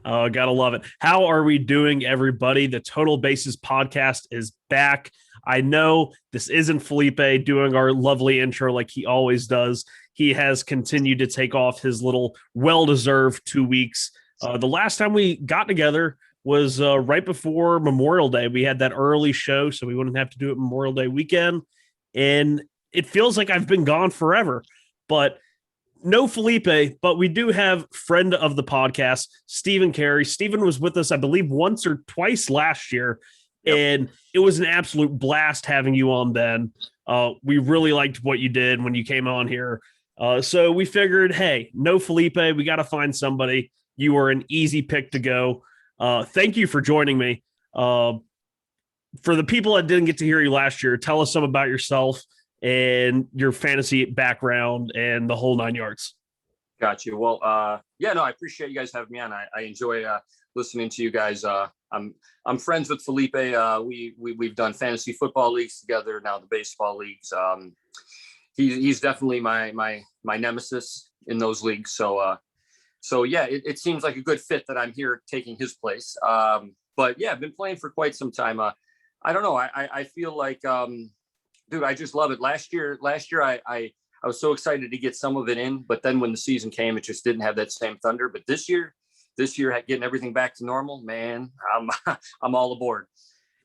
Oh, gotta love it. How are we doing, everybody? The Total Bases podcast is back. I know this isn't Felipe doing our lovely intro like he always does. He has continued to take off his little well-deserved 2 weeks. The last time we got together was right before Memorial Day. We had that early show, so we wouldn't have to do it Memorial Day weekend. And it feels like I've been gone forever. But no Felipe, but we do have friend of the podcast, Steven Carey. Steven was with us, I believe, once or twice last year, and it was an absolute blast having you on then. We really liked what you did when you came on here. So we figured, hey, no Felipe, we got to find somebody. You were an easy pick to go. Thank you for joining me. For the people that didn't get to hear you last year, tell us some about yourself and your fantasy background and the whole 9 yards. Got you. Well, I appreciate you guys having me on. I enjoy listening to you guys. I'm friends with Felipe. We've done fantasy football leagues together, now the baseball leagues. He's definitely my nemesis in those leagues. So it seems like a good fit that I'm here taking his place. But yeah, I've been playing for quite some time. I don't know. I feel like, dude, I just love it. Last year, I was so excited to get some of it in, but then when the season came, it just didn't have that same thunder. But this year, getting everything back to normal, man, I'm all aboard.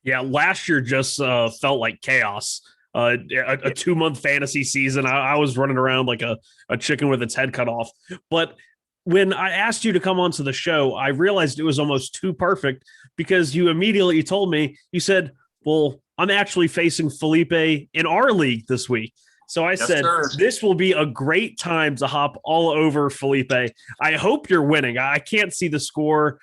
Yeah, last year just felt like chaos. A 2-month fantasy season. I was running around like a chicken with its head cut off. But when I asked you to come onto the show, I realized it was almost too perfect because you immediately told me, you said, well, I'm actually facing Felipe in our league this week. So I said, this will be a great time to hop all over Felipe. I hope you're winning. I can't see the score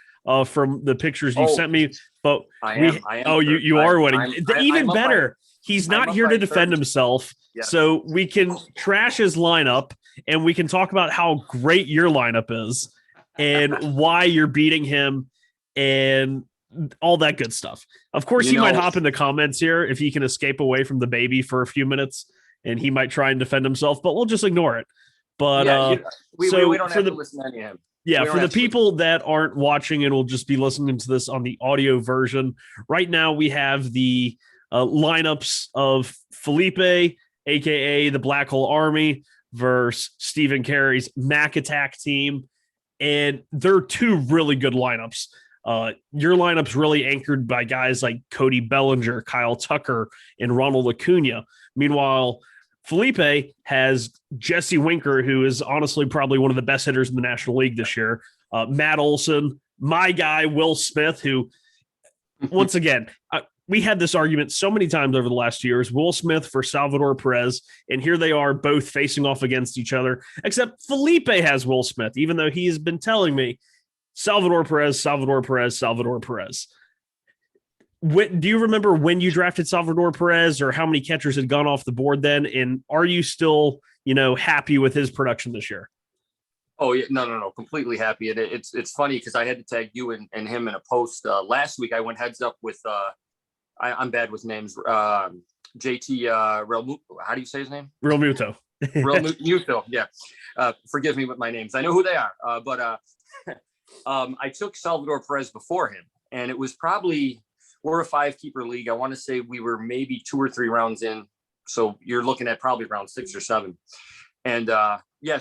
from the pictures you sent me, but I am. Oh, you are winning. Even better. He's not here to defend himself. Yes. So we can trash his lineup and we can talk about how great your lineup is and why you're beating him and all that good stuff. Of course, he might hop in the comments here if he can escape away from the baby for a few minutes, and he might try and defend himself, but we'll just ignore it. But we don't have to listen to any of him. Yeah, for the people that aren't watching and will just be listening to this on the audio version, right now we have the lineups of Felipe, a.k.a. the Black Hole Army, versus Steven Carey's Mac Attack team. And they're two really good lineups. Your lineup's really anchored by guys like Cody Bellinger, Kyle Tucker, and Ronald Acuna. Meanwhile, Felipe has Jesse Winker, who is honestly probably one of the best hitters in the National League this year. Matt Olson, my guy, Will Smith, who, once again, we had this argument so many times over the last years, Will Smith for Salvador Perez, and here they are both facing off against each other, except Felipe has Will Smith, even though he has been telling me Salvador Perez, Salvador Perez, Salvador Perez. Do you remember when you drafted Salvador Perez or how many catchers had gone off the board then? And are you still, happy with his production this year? Oh, yeah. No. Completely happy. And it's funny because I had to tag you and him in a post. Last week, I went heads up with, I'm bad with names. JT, how do you say his name? Real Muto. Real Muto, yeah. Forgive me with my names. I know who they are. But I took Salvador Perez before him. And it was probably, we're a 5-keeper league. I want to say we were maybe 2 or 3 rounds in. So you're looking at probably round 6 or 7. And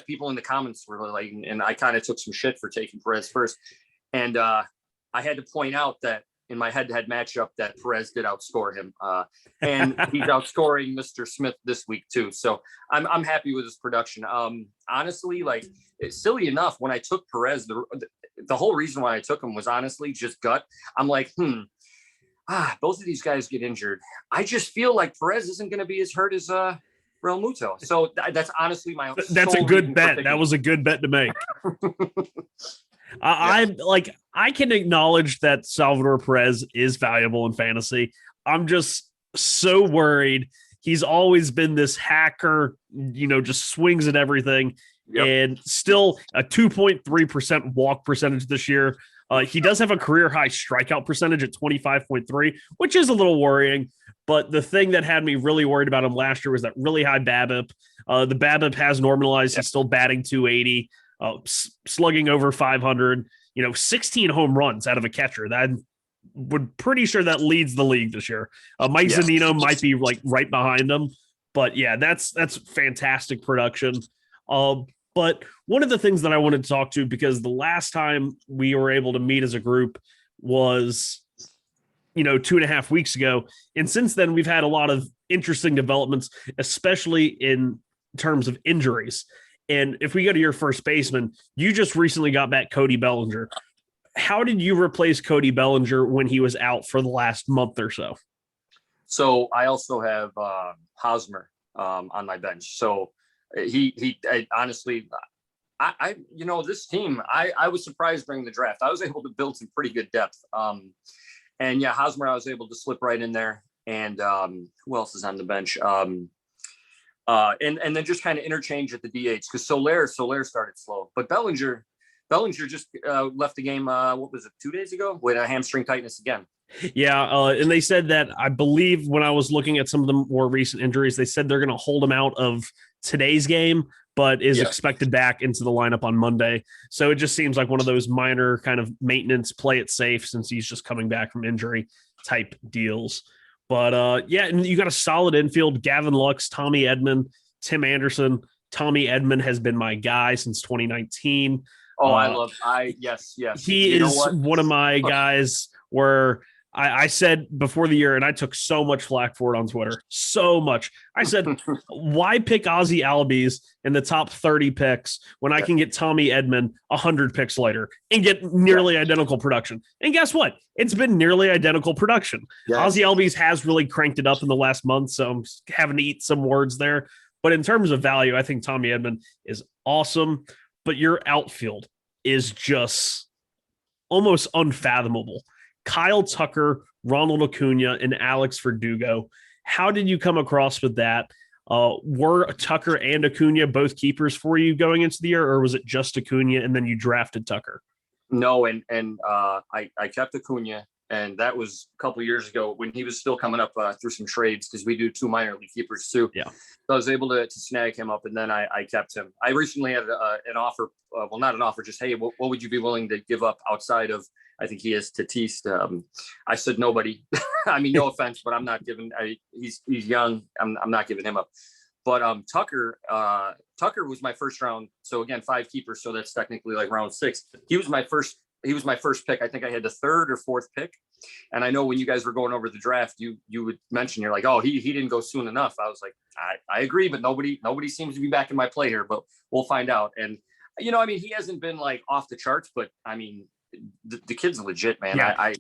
people in the comments were like, and I kind of took some shit for taking Perez first. And I had to point out that in my head-to-head matchup that Perez did outscore him. And he's outscoring Mr. Smith this week too. So I'm happy with his production. Honestly, like, it's silly enough, when I took Perez, the whole reason why I took him was honestly just gut. I'm like, both of these guys get injured. I just feel like Perez isn't going to be as hurt as Real Muto. So that's honestly my. That's a good bet. That was a good bet to make. I can acknowledge that Salvador Perez is valuable in fantasy. I'm just so worried. He's always been this hacker, just swings at everything. Yep. And still a 2.3% walk percentage this year. He does have a career high strikeout percentage at 25.3, which is a little worrying. But the thing that had me really worried about him last year was that really high BABIP. The BABIP has normalized. He's still batting 280, slugging over 500. 16 home runs out of a catcher. That would pretty sure that leads the league this year. Mike Zunino might be like right behind him, but yeah, that's fantastic production. But one of the things that I wanted to talk to, because the last time we were able to meet as a group was 2.5 weeks ago. And since then, we've had a lot of interesting developments, especially in terms of injuries. And if we go to your first baseman, you just recently got back Cody Bellinger. How did you replace Cody Bellinger when he was out for the last month or so? So I also have Hosmer on my bench. So I honestly, this team, I was surprised during the draft. I was able to build some pretty good depth. And yeah, Hosmer, I was able to slip right in there. And who else is on the bench? And then just kind of interchange at the DH, because Soler started slow, but Bellinger just left the game. What was it, 2 days ago, with a hamstring tightness again? Yeah, and they said that, I believe when I was looking at some of the more recent injuries, they said they're going to hold him out of today's game, but is expected back into the lineup on Monday. So it just seems like one of those minor kind of maintenance, play it safe, since he's just coming back from injury type deals. But and you got a solid infield: Gavin Lux, Tommy Edman, Tim Anderson. Tommy Edman has been my guy since 2019. Yes. He is one of my guys where I said before the year, and I took so much flack for it on Twitter, so much. I said, why pick Ozzie Albies in the top 30 picks when I can get Tommy Edman 100 picks later and get nearly identical production? And guess what? It's been nearly identical production. Yes. Ozzie Albies has really cranked it up in the last month, so I'm having to eat some words there. But in terms of value, I think Tommy Edman is awesome. But your outfield is just almost unfathomable. Kyle Tucker, Ronald Acuna, and Alex Verdugo. How did you come across with that? Were Tucker and Acuna both keepers for you going into the year, or was it just Acuna and then you drafted Tucker? No, and I kept Acuna, and that was a couple of years ago when he was still coming up through some trades, because we do 2 minor league keepers too. Yeah, so I was able to snag him up, and then I kept him. I recently had an offer, not an offer, just, hey, what would you be willing to give up outside of, I think he is Tatis. I said nobody. I mean, no offense, but I'm not giving. He's young. I'm not giving him up. But Tucker was my first round. So again, 5 keepers. So that's technically like round 6. He was my first pick. I think I had the 3rd or 4th pick. And I know when you guys were going over the draft, you would mention, you're like, oh, he didn't go soon enough. I was like, I agree, but nobody seems to be back in my play here. But we'll find out. And I mean, he hasn't been like off the charts, but I mean, the kid's legit, man. Yeah.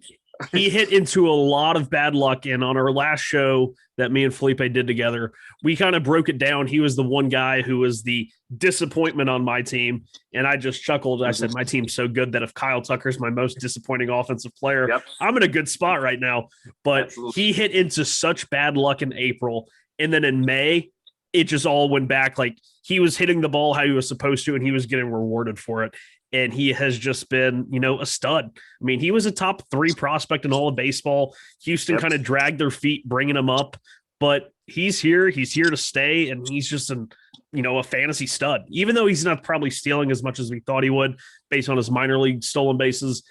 He hit into a lot of bad luck. And on our last show that me and Felipe did together, we kind of broke it down. He was the one guy who was the disappointment on my team. And I just chuckled. I said, my team's so good that if Kyle Tucker's my most disappointing offensive player, I'm in a good spot right now. But he hit into such bad luck in April. And then in May, it just all went back. Like, he was hitting the ball how he was supposed to, and he was getting rewarded for it. And he has just been, a stud. I mean, he was a top 3 prospect in all of baseball. Houston kind of dragged their feet bringing him up, but he's here. He's here to stay, and he's just a fantasy stud. Even though he's not probably stealing as much as we thought he would based on his minor league stolen bases,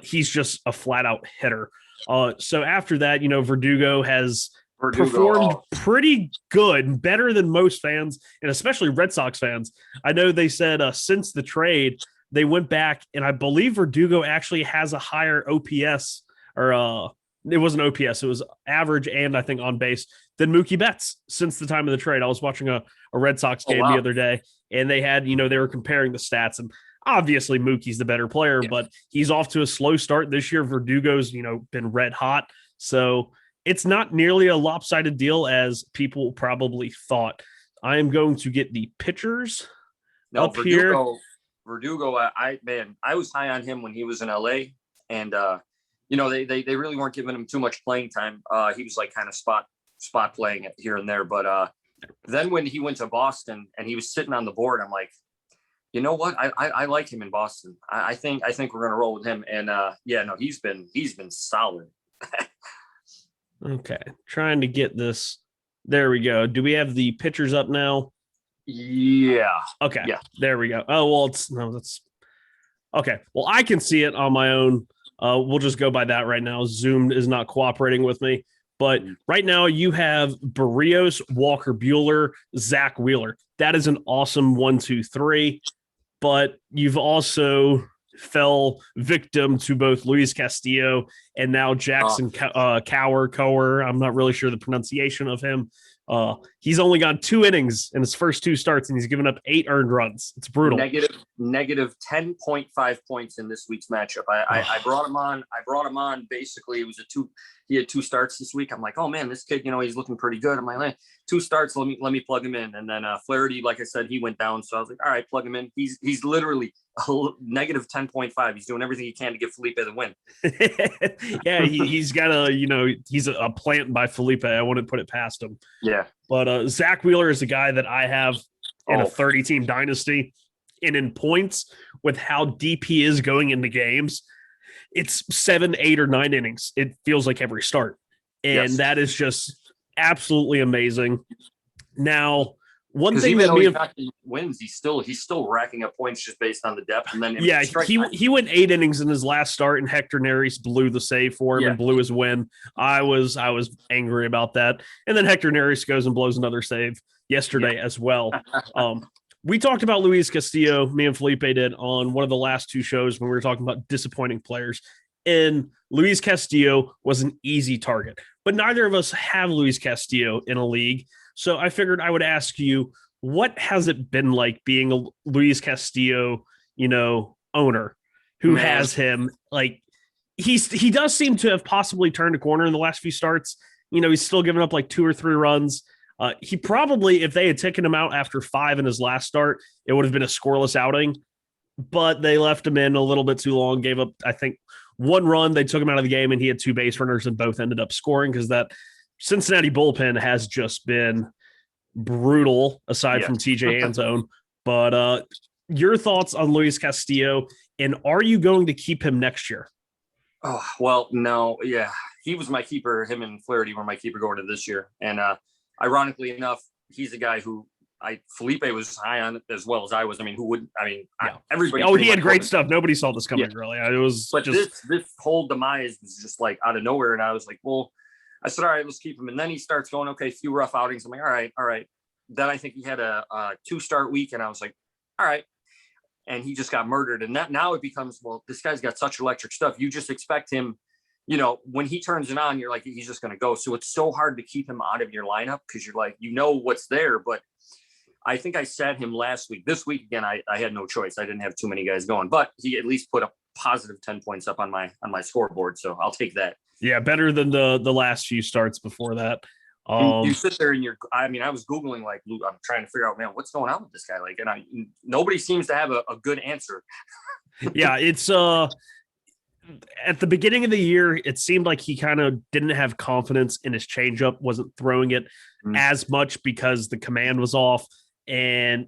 he's just a flat-out hitter. So after that, Verdugo has performed pretty good, better than most fans, and especially Red Sox fans. I know they said since the trade, they went back, and I believe Verdugo actually has a higher OPS, or it wasn't OPS, it was average and I think on base, than Mookie Betts since the time of the trade. I was watching a Red Sox game the other day, and they had, they were comparing the stats, and obviously Mookie's the better player, but he's off to a slow start this year. Verdugo's, been red hot. So it's not nearly a lopsided deal as people probably thought. I am going to get the pitchers up here. Verdugo, I was high on him when he was in LA, and they really weren't giving him too much playing time. He was like kind of spot playing it here and there, but then when he went to Boston and he was sitting on the board, I'm like, you know what? I like him in Boston. I think we're gonna roll with him. And he's been solid. Okay, trying to get this. There we go. Do we have the pitchers up now? Yeah. Okay. Yeah. There we go. Oh, well, that's Okay. Well, I can see it on my own. We'll just go by that right now. Zoom is not cooperating with me. But right now you have Barrios, Walker Bueller, Zach Wheeler. That is an awesome 1-2-3. But you've also fell victim to both Luis Castillo and now Jackson Cower. I'm not really sure the pronunciation of him. He's only got 2 innings in his first 2 starts, and he's given up 8 earned runs. It's brutal. Negative 10.5 points in this week's matchup. I brought him on. Basically, it was he had 2 starts this week. I'm like, oh man, this kid, he's looking pretty good. I'm like, 2 starts. Let me plug him in. And then Flaherty, like I said, he went down. So I was like, all right, plug him in. He's literally negative 10.5. He's doing everything he can to give Felipe the win. Yeah, he's got he's a plant by Felipe. I wouldn't put it past him. Yeah. But Zach Wheeler is a guy that I have in a 30-team dynasty. And in points, with how deep he is going into games, it's 7, 8, or 9 innings. It feels like every start. And that is just absolutely amazing. Now, one thing that he's not getting wins, he's still racking up points just based on the depth. And then he went 8 innings in his last start, and Hector Neris blew the save for him and blew his win. I was angry about that. And then Hector Neris goes and blows another save yesterday as well. We talked about Luis Castillo, me and Felipe did, on one of the last 2 shows when we were talking about disappointing players. And Luis Castillo was an easy target. But neither of us have Luis Castillo in a league. So I figured I would ask you, what has it been like being a Luis Castillo, owner who has him? Like, he does seem to have possibly turned a corner in the last few starts. He's still giving up like 2 or 3 runs. He probably, if they had taken him out after 5 in his last start, it would have been a scoreless outing. But they left him in a little bit too long, gave up, I think, 1 run. They took him out of the game, and he had 2 base runners, and both ended up scoring because that Cincinnati bullpen has just been brutal, aside from TJ Anzone. But your thoughts on Luis Castillo, and are you going to keep him next year? Oh, well, no. Yeah, he was my keeper. Him and Flaherty were my keeper going to this year. And ironically enough, he's a guy who Felipe was high on as well as I was. I mean, who wouldn't? I mean, everybody. Oh, he had great stuff. Nobody saw this coming, really. It was, but just this whole demise was just like out of nowhere. And I was like, well, I said, all right, let's keep him. And then he starts going, okay, a few rough outings. I'm like, all right. Then I think he had a 2-start week, and I was like, all right. And he just got murdered. And that now it becomes, well, this guy's got such electric stuff. You just expect him. When he turns it on, you're like, he's just going to go. So it's so hard to keep him out of your lineup because you're like, what's there. But I think I sat him last week. This week, again, I had no choice. I didn't have too many guys going, but he at least put a positive 10 points up on my scoreboard. So I'll take that. Yeah, better than the last few starts before that. You sit there and I was Googling, like, I'm trying to figure out, man, what's going on with this guy? Like, and nobody seems to have a good answer. Yeah, it's at the beginning of the year, it seemed like he kind of didn't have confidence in his changeup, wasn't throwing it as much because the command was off. And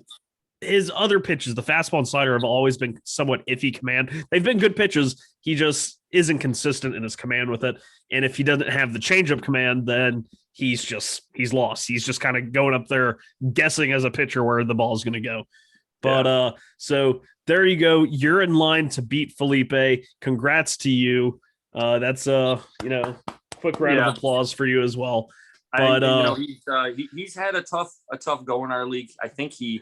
his other pitches, the fastball and slider, have always been somewhat iffy command. They've been good pitches. He just isn't consistent in his command with it. And if he doesn't have the changeup command, then he's lost. He's just kind of going up there guessing as a pitcher where the ball is going to go. But so there you go. You're in line to beat Felipe. Congrats to you. That's quick round of applause for you as well. But he's had a tough go in our league. I think he's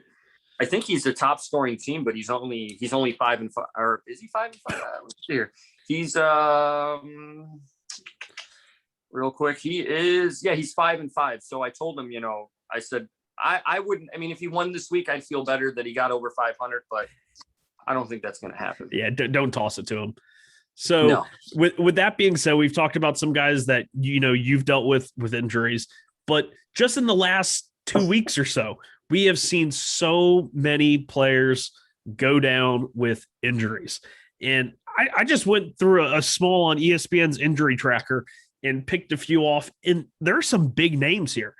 the top scoring team, but he's only 5-5, or is he 5-5? Let's see here. He's real quick. He's 5-5. So I told him, I said I wouldn't. I mean, if he won this week, I'd feel better that he got over 500, but I don't think that's going to happen. Yeah, don't toss it to him. So no. with that being said, we've talked about some guys that you've dealt with injuries, but just in the last 2 weeks or so, we have seen so many players go down with injuries. And I just went through a small on ESPN's injury tracker and picked a few off, and there are some big names here.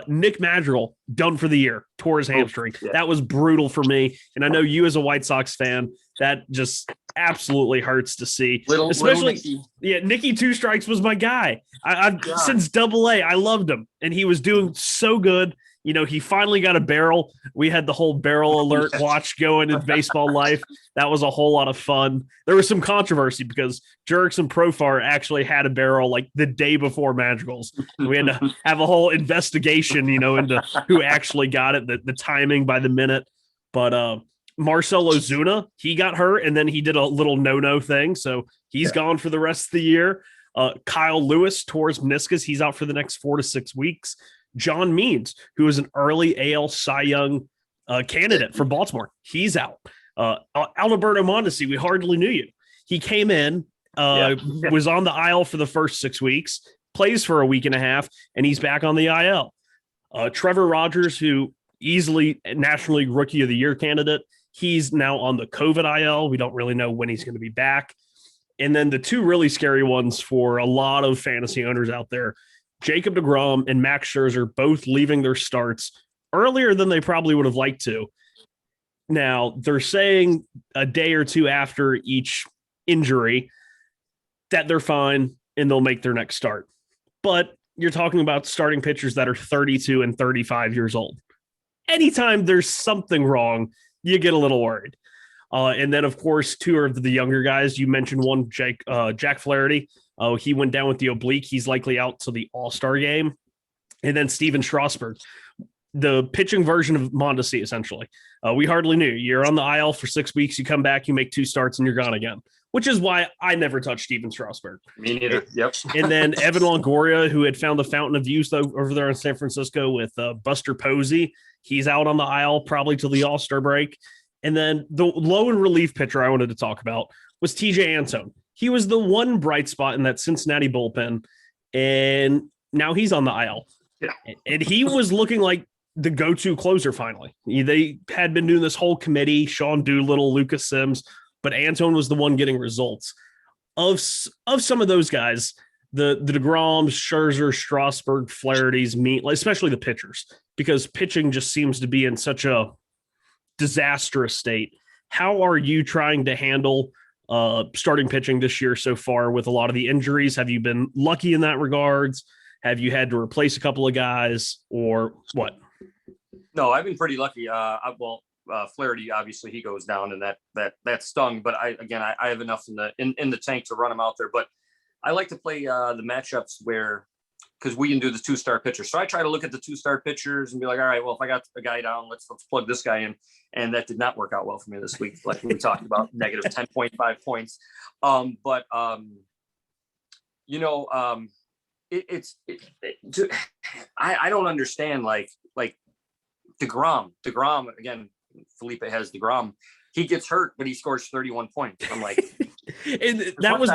Nick Madrigal, done for the year, tore his hamstring. Yeah. That was brutal for me. And I know you as a White Sox fan, that just absolutely hurts to see. Especially, Nicky Two Strikes was my guy. I've since Double-A, I loved him. And he was doing so good. he finally got a barrel. We had the whole barrel alert watch going in baseball life. That was a whole lot of fun. There was some controversy because Jerks and Profar actually had a barrel like the day before Madrigals. We had to have a whole investigation, into who actually got it, the timing by the minute. But Marcell Ozuna, he got hurt, and then he did a little no-no thing, so he's gone for the rest of the year. Kyle Lewis tore his meniscus. He's out for the next 4 to 6 weeks. John Means, who is an early AL Cy Young candidate for Baltimore, he's out. Alberto Mondesi, we hardly knew you. He came in, was on the IL for the first 6 weeks, plays for a week and a half, and he's back on the IL. Trevor Rogers, who easily National League Rookie of the Year candidate, he's now on the COVID IL. We don't really know when he's going to be back. And then the two really scary ones for a lot of fantasy owners out there, Jacob deGrom and Max Scherzer, both leaving their starts earlier than they probably would have liked to. Now, they're saying a day or two after each injury that they're fine and they'll make their next start. But you're talking about starting pitchers that are 32 and 35 years old. Anytime there's something wrong, you get a little worried. And then, of course, two of the younger guys. You mentioned one, Jack Flaherty. He went down with the oblique. He's likely out to the All-Star game. And then Steven Strasburg, the pitching version of Mondesi, essentially. We hardly knew. You're on the IL for 6 weeks. You come back, you make 2 starts, and you're gone again, which is why I never touched Steven Strasburg. Me neither. Yep. And then Evan Longoria, who had found a fountain of youth over there in San Francisco with Buster Posey. He's out on the IL probably till the All-Star break. And then the low and relief pitcher I wanted to talk about was TJ Antone. He was the one bright spot in that Cincinnati bullpen, and now he's on the IL. Yeah. And he was looking like the go-to closer finally. They had been doing this whole committee, Sean Doolittle, Lucas Sims, but Antone was the one getting results. Of some of those guys, the DeGroms, Scherzer, Strasburg, Flaherty's, especially the pitchers, because pitching just seems to be in such a disastrous state. How are you trying to handle starting pitching this year so far with a lot of the injuries? Have you been lucky in that regards? Have you had to replace a couple of guys or what? No, I've been pretty lucky. Flaherty, obviously he goes down and that stung, but I have enough in the tank to run him out there. But I like to play the matchups because we can do the 2-star pitchers. So I try to look at the 2-star pitchers and be like, all right, well, if I got a guy down, let's plug this guy in. And that did not work out well for me this week. Like we talked about, negative 10.5 points. I don't understand like DeGrom again, Felipe has DeGrom. He gets hurt, but he scores 31 points. I'm like, and that was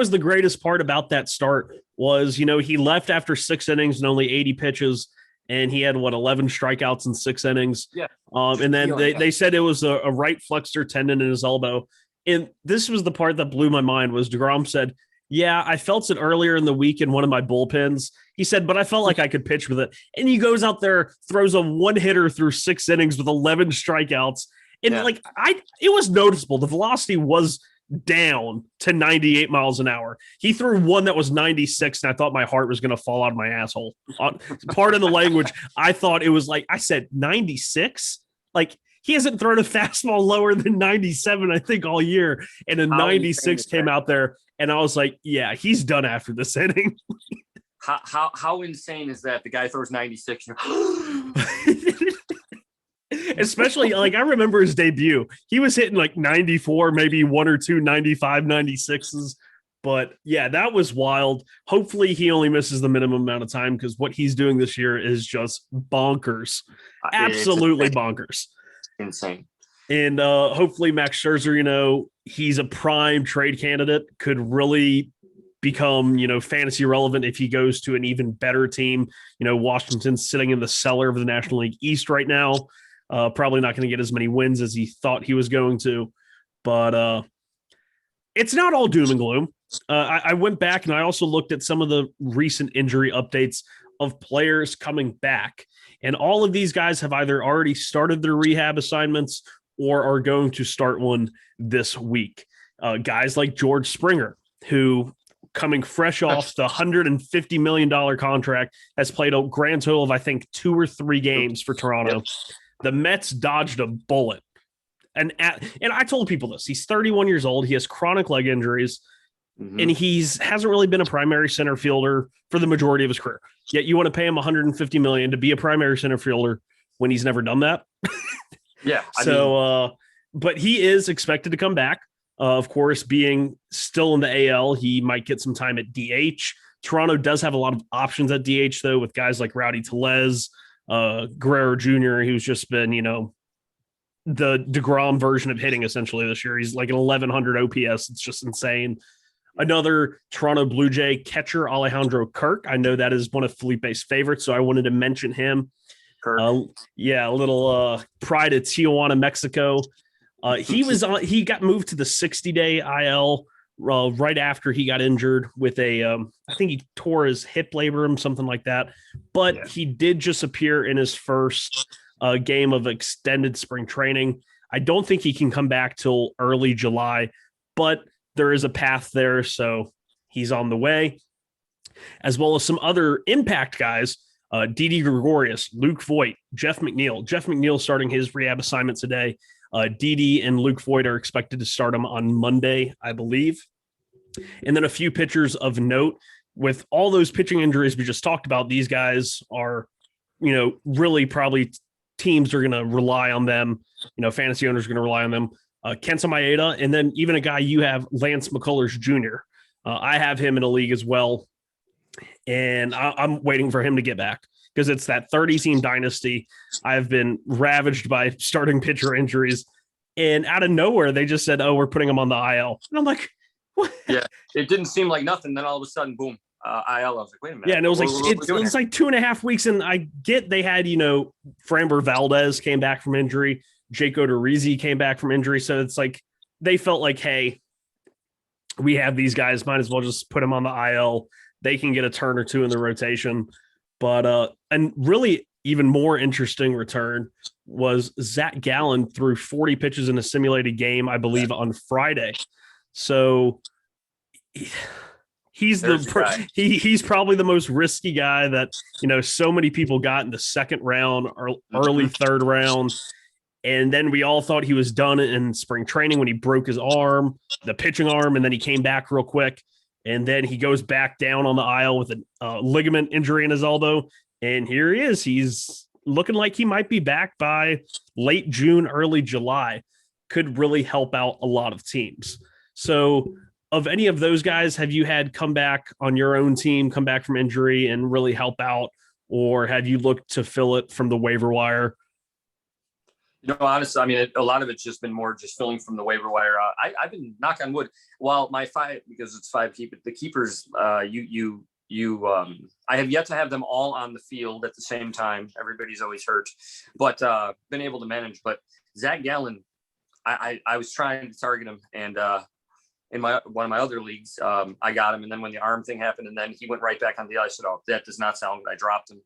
the greatest part about that start was, he left after 6 innings and only 80 pitches, and he had 11 strikeouts in 6 innings. Yeah. And then they said it was a right flexor tendon in his elbow. And this was the part that blew my mind was DeGrom said, yeah, I felt it earlier in the week in one of my bullpens. He said, but I felt like I could pitch with it. And he goes out there, throws a 1-hitter through 6 innings with 11 strikeouts. And it was noticeable. The velocity was down to 98 miles an hour. He threw one that was 96, and I thought my heart was going to fall out of my asshole. Pardon the language. I thought it was like, I said 96? Like, he hasn't thrown a fastball lower than 97, I think, all year. And a 96 came out there, and I was like, yeah, he's done after this inning. How insane is that? The guy throws 96. Especially, I remember his debut. He was hitting 94, maybe 1 or 2 95, 96s. But, yeah, that was wild. Hopefully he only misses the minimum amount of time because what he's doing this year is just bonkers. Absolutely bonkers. Insane. And hopefully Max Scherzer, he's a prime trade candidate, could really become, fantasy relevant if he goes to an even better team. Washington's sitting in the cellar of the National League East right now. Probably not going to get as many wins as he thought he was going to. But it's not all doom and gloom. I went back and I also looked at some of the recent injury updates of players coming back. And all of these guys have either already started their rehab assignments or are going to start one this week. Guys like George Springer, who coming fresh off the $150 million contract, has played a grand total of, I think, 2 or 3 games for Toronto. Yep. The Mets dodged a bullet. And I told people this. He's 31 years old. He has chronic leg injuries, and hasn't really been a primary center fielder for the majority of his career. Yet you want to pay him $150 million to be a primary center fielder when he's never done that. Yeah. But he is expected to come back. Of course, being still in the AL, he might get some time at DH. Toronto does have a lot of options at DH, though, with guys like Rowdy Tellez, Guerrero Jr., who's just been, the DeGrom version of hitting essentially this year. He's like an 1100 OPS. It's just insane. Another Toronto Blue Jay catcher, Alejandro Kirk. I know that is one of Felipe's favorites, so I wanted to mention him. A little pride of Tijuana, Mexico. He got moved to the 60-day IL right after he got injured with I think he tore his hip labrum, something like that. But he did just appear in his first game of extended spring training. I don't think he can come back till early July, but there is a path there, so he's on the way, as well as some other impact guys. Didi Gregorius, Luke Voigt, Jeff McNeil. Jeff McNeil starting his rehab assignment today. Didi and Luke Voigt are expected to start him on Monday, I believe. And then a few pitchers of note. With all those pitching injuries we just talked about, these guys are, really probably teams are going to rely on them. Fantasy owners are going to rely on them. Kenta Maeda, and then even a guy you have, Lance McCullers Jr. I have him in a league as well, and I'm waiting for him to get back because it's that 30-team dynasty. I've been ravaged by starting pitcher injuries, and out of nowhere, they just said, "Oh, we're putting him on the IL," and I'm like, "What?" Yeah, it didn't seem like nothing. Then all of a sudden, boom, IL. I was like, "Wait a minute." Yeah, and it was it's like 2.5 weeks, and I get they had Framber Valdez came back from injury. Jake Odorizzi came back from injury. So it's like they felt like, hey, we have these guys, might as well just put them on the IL. They can get a turn or two in the rotation. But and really even more interesting return was Zach Gallen threw 40 pitches in a simulated game, I believe, on Friday. So he's he's probably the most risky guy that, so many people got in the second round or early third round. And then we all thought he was done in spring training when he broke his arm, the pitching arm, and then he came back real quick. And then he goes back down on the aisle with a ligament injury in his elbow. And here he is. He's looking like he might be back by late June, early July. Could really help out a lot of teams. So of any of those guys, have you had come back on your own team, come back from injury and really help out? Or have you looked to fill it from the waiver wire? Honestly, I mean, a lot of it's just been more just filling from the waiver wire. I've been, knock on wood, while my 5, because it's 5 the keepers, I have yet to have them all on the field at the same time. Everybody's always hurt, but been able to manage. But Zach Gallen, I was trying to target him, and in one of my other leagues, I got him, and then when the arm thing happened, and then he went right back on the ice. I said, "Oh, that does not sound good." I dropped him.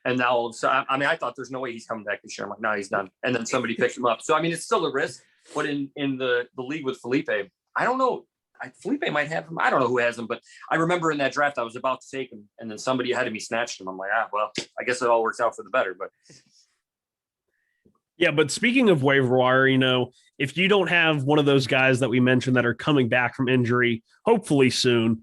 And now, I thought there's no way he's coming back this year. I'm like, no, he's done. And then somebody picked him up. So, I mean, it's still a risk. But in the league with Felipe, I don't know. Felipe might have him. I don't know who has him. But I remember in that draft, I was about to take him. And then somebody ahead of me snatched him. I'm like, well, I guess it all works out for the better. But yeah, but speaking of waiver wire, if you don't have one of those guys that we mentioned that are coming back from injury, hopefully soon,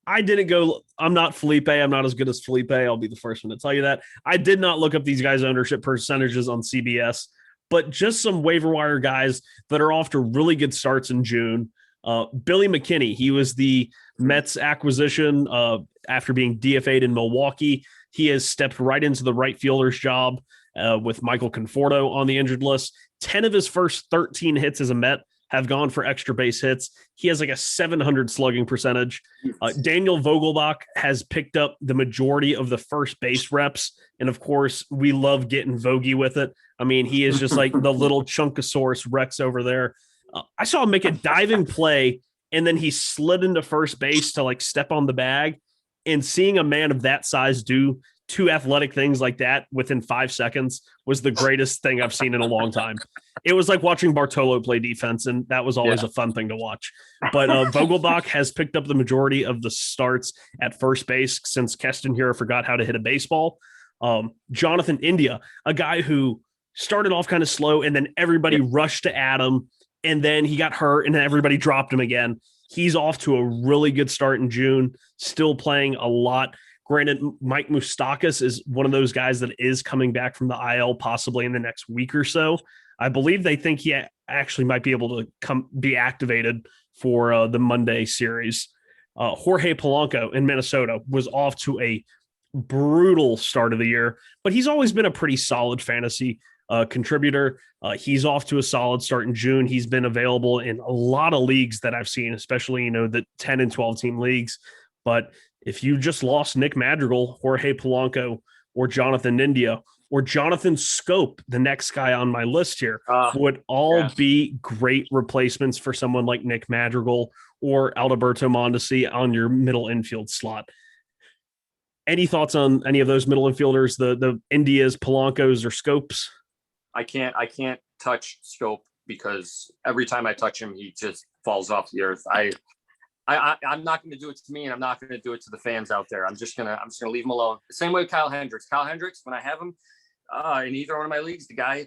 I didn't go. I'm not Felipe. I'm not as good as Felipe. I'll be the first one to tell you that. I did not look up these guys' ownership percentages on CBS, but just some waiver wire guys that are off to really good starts in June. Billy McKinney, he was the Mets acquisition after being DFA'd in Milwaukee. He has stepped right into the right fielder's job with Michael Conforto on the injured list. 10 of his first 13 hits as a Met have gone for extra base hits. He has like a 700 slugging percentage. Daniel Vogelbach has picked up the majority of the first base reps. And of course, we love getting Vogie with it. I mean, he is just like the little Chunkosaurus Rex over there. I saw him make a diving play, and then he slid into first base to like step on the bag. And seeing a man of that size do two athletic things like that within 5 seconds was the greatest thing I've seen in a long time. It was like watching Bartolo play defense, and that was always a fun thing to watch. But Vogelbach has picked up the majority of the starts at first base since Keston here forgot how to hit a baseball. Jonathan India, a guy who started off kind of slow, and then everybody rushed to Adam, and then he got hurt, and then everybody dropped him again. He's off to a really good start in June, still playing a lot. Granted, Mike Moustakas is one of those guys that is coming back from the IL possibly in the next week or so. I believe they think he actually might be able to be activated for the Monday series. Jorge Polanco in Minnesota was off to a brutal start of the year, but he's always been a pretty solid fantasy contributor. He's off to a solid start in June. He's been available in a lot of leagues that I've seen, especially, the 10 and 12 team leagues. But if you just lost Nick Madrigal, Jorge Polanco, or Jonathan India, or Jonathan Scope, the next guy on my list here, would all be great replacements for someone like Nick Madrigal or Alberto Mondesi on your middle infield slot. Any thoughts on any of those middle infielders, the Indias, Polancos, or Scopes? I can't touch Scope because every time I touch him, he just falls off the earth. I'm not going to do it to me, and I'm not going to do it to the fans out there. I'm just gonna leave him alone. The same way with Kyle Hendricks. Kyle Hendricks, when I have him in either one of my leagues, the guy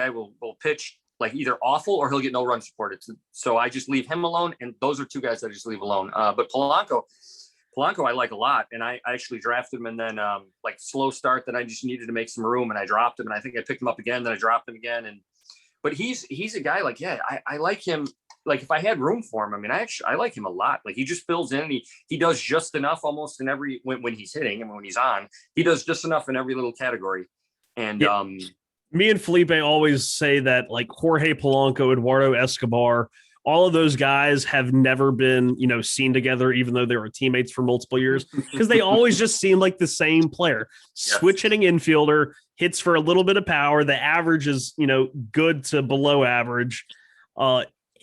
will pitch like either awful or he'll get no run support. So I just leave him alone, and those are two guys I just leave alone. But Polanco I like a lot, and I actually drafted him, and then like slow start that I just needed to make some room, and I dropped him, and I think I picked him up again, then I dropped him again, but he's a guy like I like him. Like if I had room for him, I mean, I like him a lot. Like he just fills in. He does just enough almost in every when he's hitting and when he's on. He does just enough in every little category. And me and Felipe always say that like Jorge Polanco, Eduardo Escobar, all of those guys have never been, seen together, even though they were teammates for multiple years, because they always just seem like the same player. Yes. Switch hitting infielder, hits for a little bit of power. The average is, good to below average.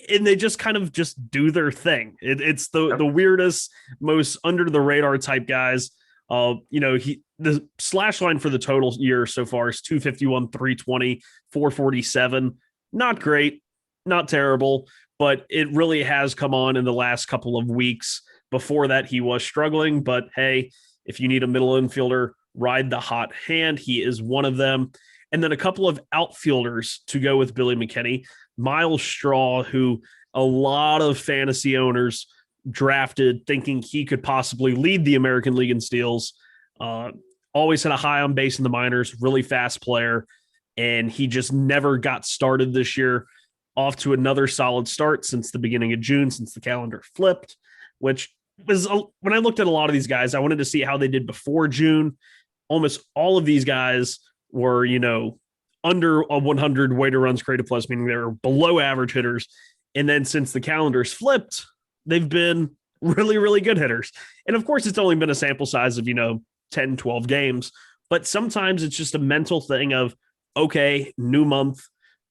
And they just kind of just do their thing. It's the weirdest, most under the radar type guys. The slash line for the total year so far is 251, 320, 447. Not great, not terrible, but it really has come on in the last couple of weeks. Before that, he was struggling, but hey, if you need a middle infielder, ride the hot hand. He is one of them. And then a couple of outfielders to go with Billy McKinney. Miles Straw, who a lot of fantasy owners drafted thinking he could possibly lead the American League in steals. Always had a high on base in the minors, really fast player, and he just never got started this year. Off to another solid start since the beginning of June, since the calendar flipped, which was when I looked at a lot of these guys, I wanted to see how they did before June. Almost all of these guys were, under a 100 weighted runs created plus, meaning they were below average hitters. And then since the calendar's flipped, they've been really, really good hitters. And of course, it's only been a sample size of, 10, 12 games. But sometimes it's just a mental thing of, okay, new month.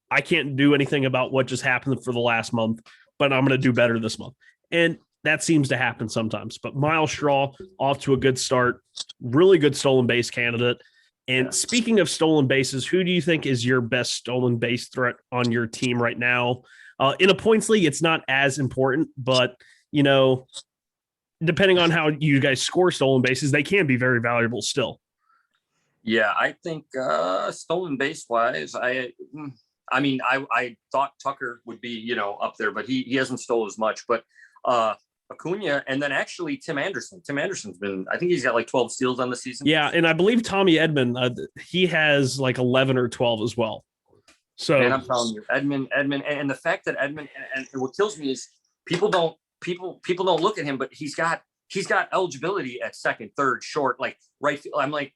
I can't do anything about what just happened for the last month, but I'm going to do better this month. And that seems to happen sometimes. But Miles Straw off to a good start, really good stolen base candidate. And speaking of stolen bases, who do you think is your best stolen base threat on your team right now? In a points league, it's not as important, but, depending on how you guys score stolen bases, they can be very valuable still. Yeah, I think stolen base wise, I thought Tucker would be, up there, but he hasn't stole as much. But Acuna, and then actually Tim Anderson. Tim Anderson's been, I think he's got like 12 steals on the season. Yeah, and I believe Tommy Edman, he has like 11 or 12 as well. So, and I'm telling you, Edman, and the fact that Edman, and what kills me is people don't look at him, but he's got eligibility at second, third, short, like right field. I'm like,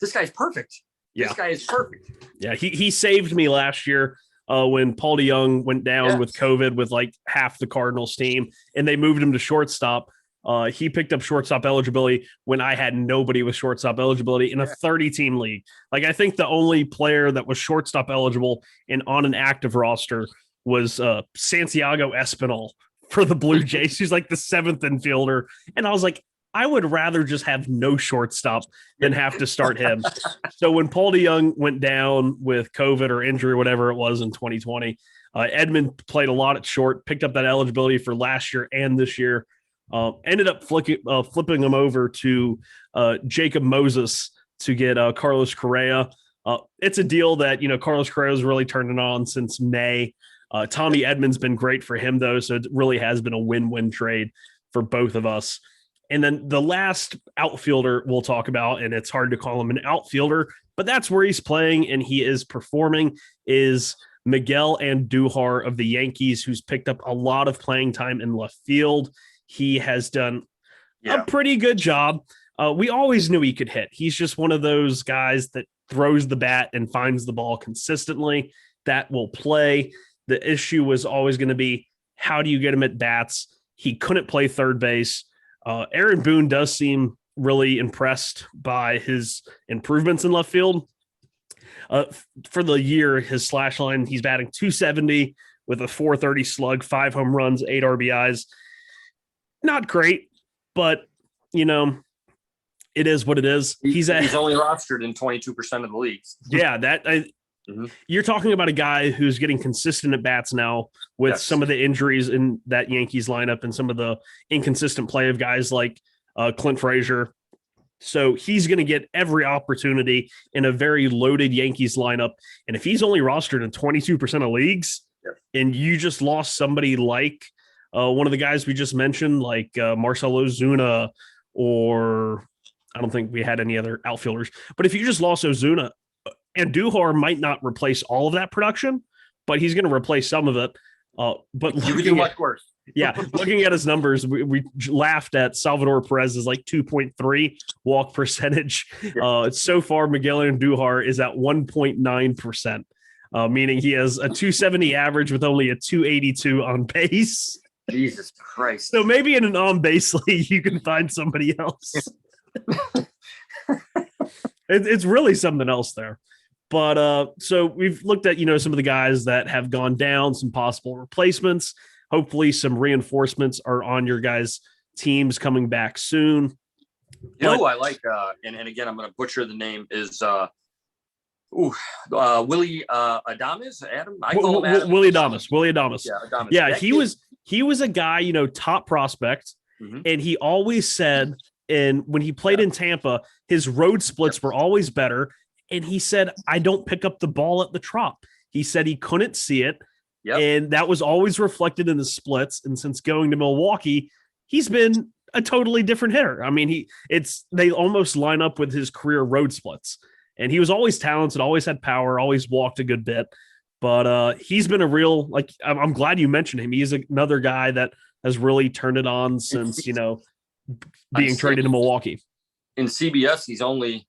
this guy's perfect. Yeah. This guy is perfect. Yeah, he saved me last year. When Paul DeYoung went down with COVID with like half the Cardinals team and they moved him to shortstop. He picked up shortstop eligibility when I had nobody with shortstop eligibility in a 30-team league. Like I think the only player that was shortstop eligible and on an active roster was Santiago Espinal for the Blue Jays. He's like the 7th infielder. And I was like, I would rather just have no shortstop than have to start him. So when Paul DeJong went down with COVID or injury, or whatever it was in 2020, Edmund played a lot at short, picked up that eligibility for last year and this year. Ended up flipping him over to Jacob Moses to get Carlos Correa. It's a deal that, Carlos Correa's really turned it on since May. Tommy Edmonds been great for him, though, so it really has been a win-win trade for both of us. And then the last outfielder we'll talk about, and it's hard to call him an outfielder, but that's where he's playing and he is performing, is Miguel Andujar of the Yankees, who's picked up a lot of playing time in left field. He has done a pretty good job. We always knew he could hit. He's just one of those guys that throws the bat and finds the ball consistently. That will play. The issue was always going to be, how do you get him at bats? He couldn't play third base. Aaron Boone does seem really impressed by his improvements in left field. For the year, his slash line, he's batting .270 with a .430 slug, 5 home runs, 8 RBIs. Not great, but, it is what it is. He's only rostered in 22% of the leagues. Yeah, you're talking about a guy who's getting consistent at bats now with some of the injuries in that Yankees lineup and some of the inconsistent play of guys like Clint Frazier. So he's going to get every opportunity in a very loaded Yankees lineup. And if he's only rostered in 22% of leagues and you just lost somebody like one of the guys we just mentioned, like Marcell Ozuna, or I don't think we had any other outfielders, but if you just lost Ozuna, Andujar might not replace all of that production, but he's going to replace some of it. But you could do much worse. Looking at his numbers, we laughed at Salvador Perez's like 2.3 walk percentage. So far, Miguel Andujar is at 1.9%, meaning he has a 270 average with only a 282 on base. Jesus Christ. So maybe in an on-base league, you can find somebody else. It's really something else there. But so we've looked at, some of the guys that have gone down, some possible replacements. Hopefully some reinforcements are on your guys' teams coming back soon. I like, and again, I'm going to butcher the name, is Willie Adames. Adam? I call him Adam. Willie Adames. Yeah, Adames. Yeah, he was a guy, top prospect, and he always said, and when he played in Tampa, his road splits were always better. And he said, I don't pick up the ball at the Trop. He said he couldn't see it. And that was always reflected in the splits. And since going to Milwaukee, he's been a totally different hitter. I mean, they almost line up with his career road splits. And he was always talented, always had power, always walked a good bit. But he's been a real, I'm glad you mentioned him. He's another guy that has really turned it on since, being traded to Milwaukee. In CBS, he's only,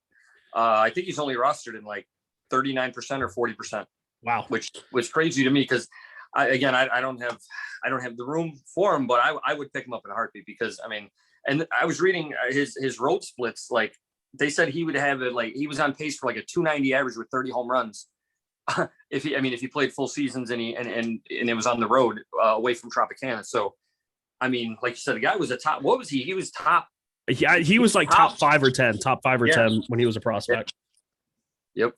I think he's only rostered in like 39% or 40%. Wow. Which was crazy to me because I don't have the room for him, but I would pick him up in a heartbeat because and I was reading his road splits. Like they said he would have it, like he was on pace for like a 290 average with 30 home runs. if he played full seasons and it was on the road away from Tropicana. So, like you said, the guy was a top, what was he? He was top. Yeah, he was like top 5 or 10 when he was a prospect. Yep.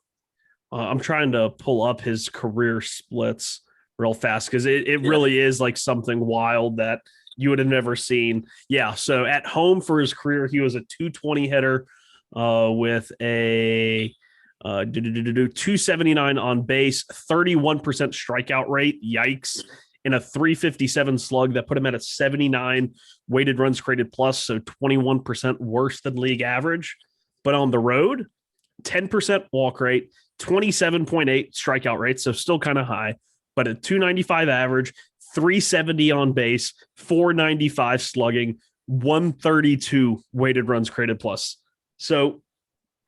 I'm trying to pull up his career splits real fast because it really is like something wild that you would have never seen. Yeah. So at home for his career, he was a 220 hitter with a 279 on base, 31% strikeout rate. Yikes. And a 357 slug that put him at a 79 weighted runs created plus. So 21% worse than league average, but on the road, 10% walk rate, 27.8 strikeout rate. So still kind of high, but a 295 average, 370 on base, 495 slugging, 132 weighted runs created plus. So,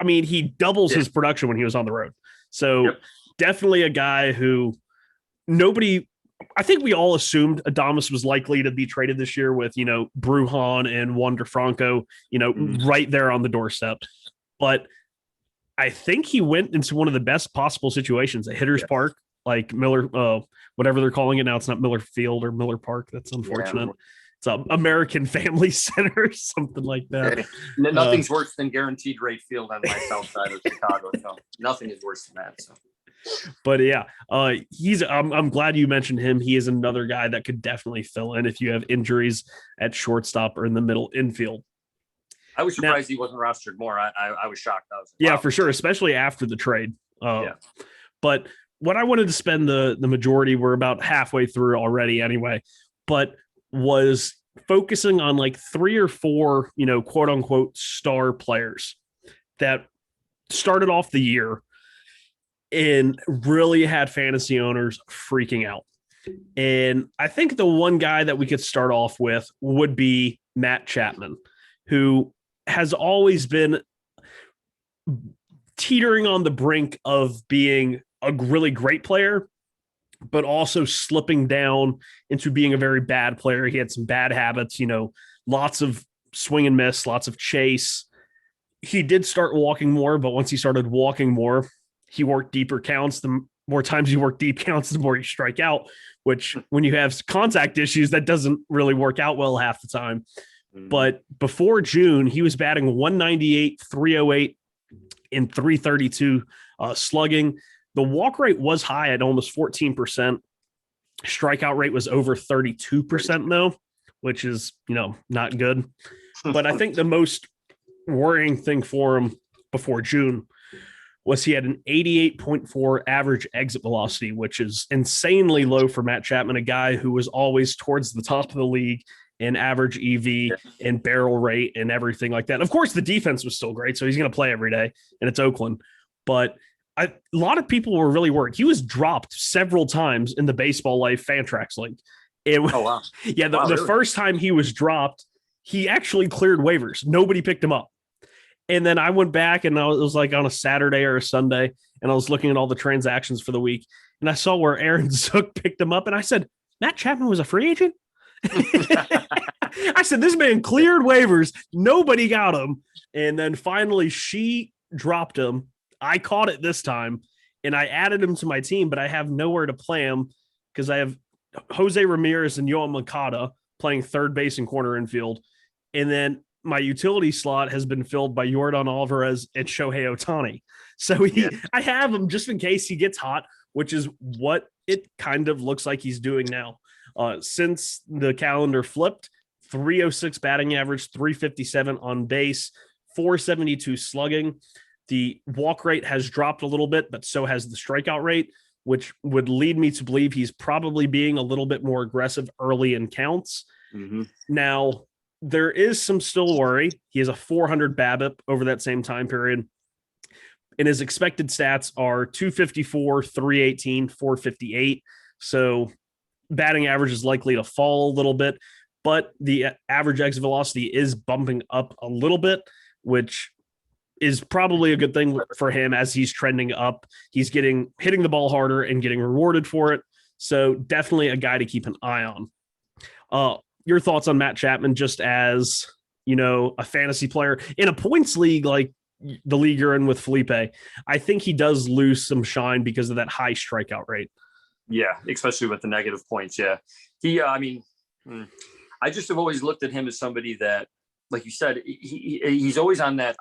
he doubles his production when he was on the road. So definitely a guy who I think we all assumed Adames was likely to be traded this year with, Brujan and Wander Franco, right there on the doorstep. But I think he went into one of the best possible situations, a hitter's park, like Miller, whatever they're calling it now. It's not Miller Field or Miller Park. That's unfortunate. it's a American Family Center or something like that. Nothing's worse than Guaranteed Rate Field on my south side of Chicago. So nothing is worse than that. So. But yeah, I'm glad you mentioned him. He is another guy that could definitely fill in if you have injuries at shortstop or in the middle infield. I was surprised he wasn't rostered more. I was shocked. I was like, yeah, wow. for sure, especially after the trade. Yeah. But what I wanted to spend the majority, we're about halfway through already anyway, but was focusing on like 3 or 4, quote unquote star players that started off the year and really had fantasy owners freaking out. And I think the one guy that we could start off with would be Matt Chapman, who has always been teetering on the brink of being a really great player, but also slipping down into being a very bad player. He had some bad habits, lots of swing and miss, lots of chase. He did start walking more, but once he started walking more, he worked deeper counts. The more times you work deep counts, the more you strike out, which when you have contact issues, that doesn't really work out well half the time. But before June, he was batting 198, 308, and 332 slugging. The walk rate was high at almost 14%. Strikeout rate was over 32% though, which is, not good. But I think the most worrying thing for him before June was he had an 88.4 average exit velocity, which is insanely low for Matt Chapman, a guy who was always towards the top of the league in average EV and barrel rate and everything like that. Of course, the defense was still great, so he's going to play every day, and it's Oakland. But a lot of people were really worried. He was dropped several times in the Baseball Life Fantrax League. Oh, wow. Yeah, the first time he was dropped, he actually cleared waivers. Nobody picked him up. And then I went back, and it was like on a Saturday or a Sunday, and I was looking at all the transactions for the week, and I saw where Aaron Zook picked him up, and I said, Matt Chapman was a free agent? I said, this man cleared waivers. Nobody got him. And then finally she dropped him. I caught it this time, and I added him to my team, but I have nowhere to play him because I have Jose Ramirez and Yoel Moncada playing third base and corner infield. And then my utility slot has been filled by Yordan Alvarez and Shohei Ohtani. So I have him just in case he gets hot, which is what it kind of looks like he's doing now. Since the calendar flipped, 306 batting average, 357 on base, 472 slugging. The walk rate has dropped a little bit, but so has the strikeout rate, which would lead me to believe he's probably being a little bit more aggressive early in counts. Mm-hmm. Now, there is some still worry. He has a 400 BABIP over that same time period. And his expected stats are 254, 318, 458. So batting average is likely to fall a little bit, but the average exit velocity is bumping up a little bit, which is probably a good thing for him as he's trending up. He's hitting the ball harder and getting rewarded for it. So definitely a guy to keep an eye on. Your thoughts on Matt Chapman, just as, a fantasy player in a points league, like the league you're in with Felipe. I think he does lose some shine because of that high strikeout rate. Yeah, especially with the negative points. Yeah. I just have always looked at him as somebody that, like you said, he's always on that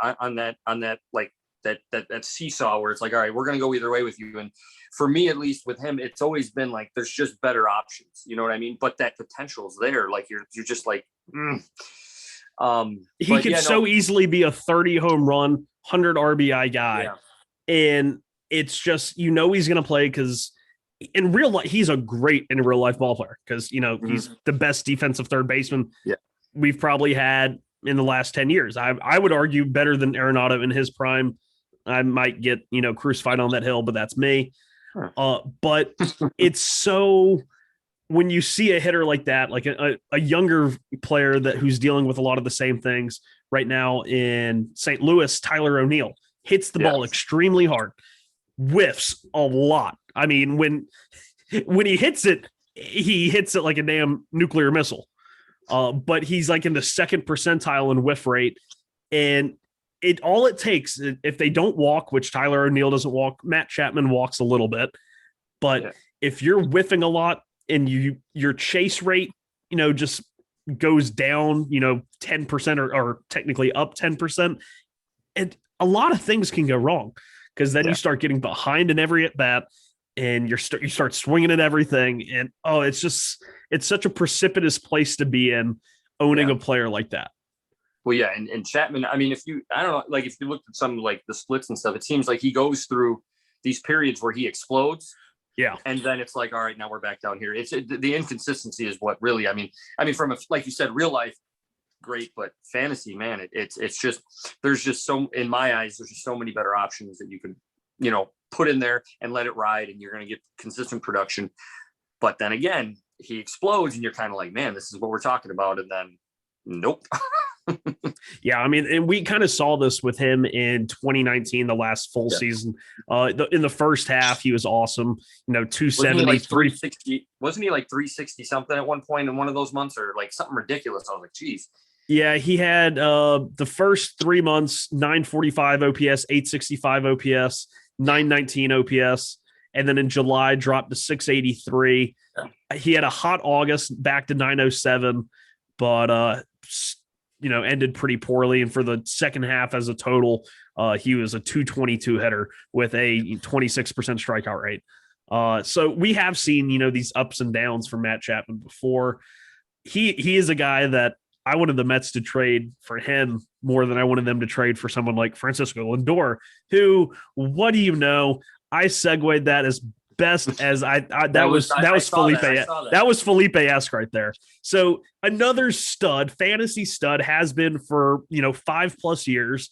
like that seesaw where it's like, all right, we're going to go either way with you. And for me, at least with him, it's always been like, there's just better options. You know what I mean? But that potential is there. Like you're just like, he could so easily be a 30 home run, 100 RBI guy. Yeah. And it's just, he's going to play because in real life, he's a great in real life ball player because, he's the best defensive third baseman we've probably had in the last 10 years. I would argue better than Arenado in his prime. I might get, crucified on that hill, but that's me. But it's so, when you see a hitter like that, like a younger player who's dealing with a lot of the same things right now in St. Louis, Tyler O'Neill hits the ball extremely hard, whiffs a lot. I mean, when he hits it like a damn nuclear missile. But he's like in the second percentile in whiff rate. And all it takes, if they don't walk, which Tyler O'Neill doesn't walk, Matt Chapman walks a little bit. But if you're whiffing a lot and your chase rate, just goes down, 10% or technically up 10%. And a lot of things can go wrong because then you start getting behind in every at bat and you start swinging at everything. And it's such a precipitous place to be in owning a player like that. Well, yeah. And Chapman, I mean, if you looked at some like the splits and stuff, it seems like he goes through these periods where he explodes. Yeah. And then it's like, all right, now we're back down here. The inconsistency is what really, I mean, from like you said, real life, great, but fantasy, man, it's just, there's just in my eyes, there's just so many better options that you can, put in there and let it ride, and you're going to get consistent production. But then again, he explodes and you're kind of like, man, this is what we're talking about. And then nope. Yeah, I mean, and we kind of saw this with him in 2019, the last full season. In the first half, he was awesome. 270, like 360. Wasn't he like 360 something at one point in one of those months, or like something ridiculous? I was like, geez. Yeah, he had the first 3 months, 945 OPS, 865 OPS, 919 OPS. And then in July, dropped to 683. Yeah. He had a hot August, back to 907, but ended pretty poorly. And for the second half as a total, he was a 222 hitter with a 26% strikeout rate. So we have seen, these ups and downs from Matt Chapman before. He is a guy that I wanted the Mets to trade for him more than I wanted them to trade for someone like Francisco Lindor, who, what do you know? I segued that as best as that was Felipe. That was Felipe-esque right there. So another stud, fantasy stud, has been for 5+ years,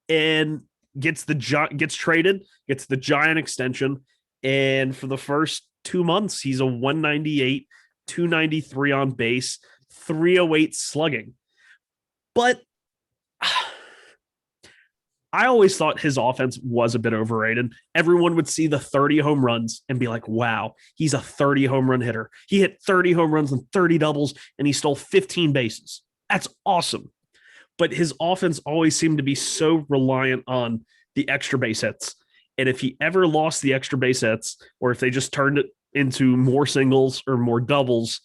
and gets traded, gets the giant extension, and for the first 2 months, he's a 198, 293 on base, 308 slugging. But I always thought his offense was a bit overrated. Everyone would see the 30 home runs and be like, wow, he's a 30 home run hitter. He hit 30 home runs and 30 doubles, and he stole 15 bases. That's awesome. But his offense always seemed to be so reliant on the extra base hits. And if he ever lost the extra base hits, or if they just turned it into more singles or more doubles,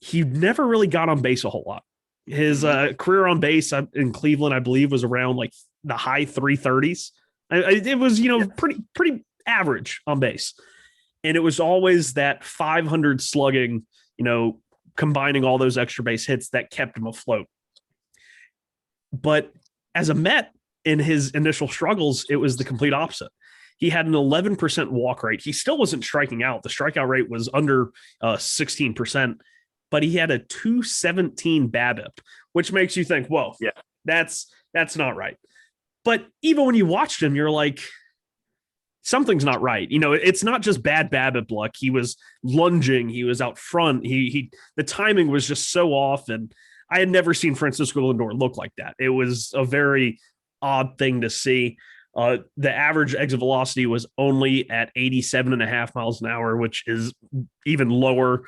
he never really got on base a whole lot. His career on base in Cleveland, I believe, was around like the high 330s. It was, pretty average on base. And it was always that 500 slugging, combining all those extra base hits that kept him afloat. But as a Met, in his initial struggles, it was the complete opposite. He had an 11% walk rate. He still wasn't striking out. The strikeout rate was under 16%. But he had a 217 BABIP, which makes you think, whoa, yeah, that's not right. But even when you watched him, you're like, something's not right. It's not just bad BABIP luck. He was lunging. He was out front. The timing was just so off. And I had never seen Francisco Lindor look like that. It was a very odd thing to see. The average exit velocity was only at 87.5 miles an hour, which is even lower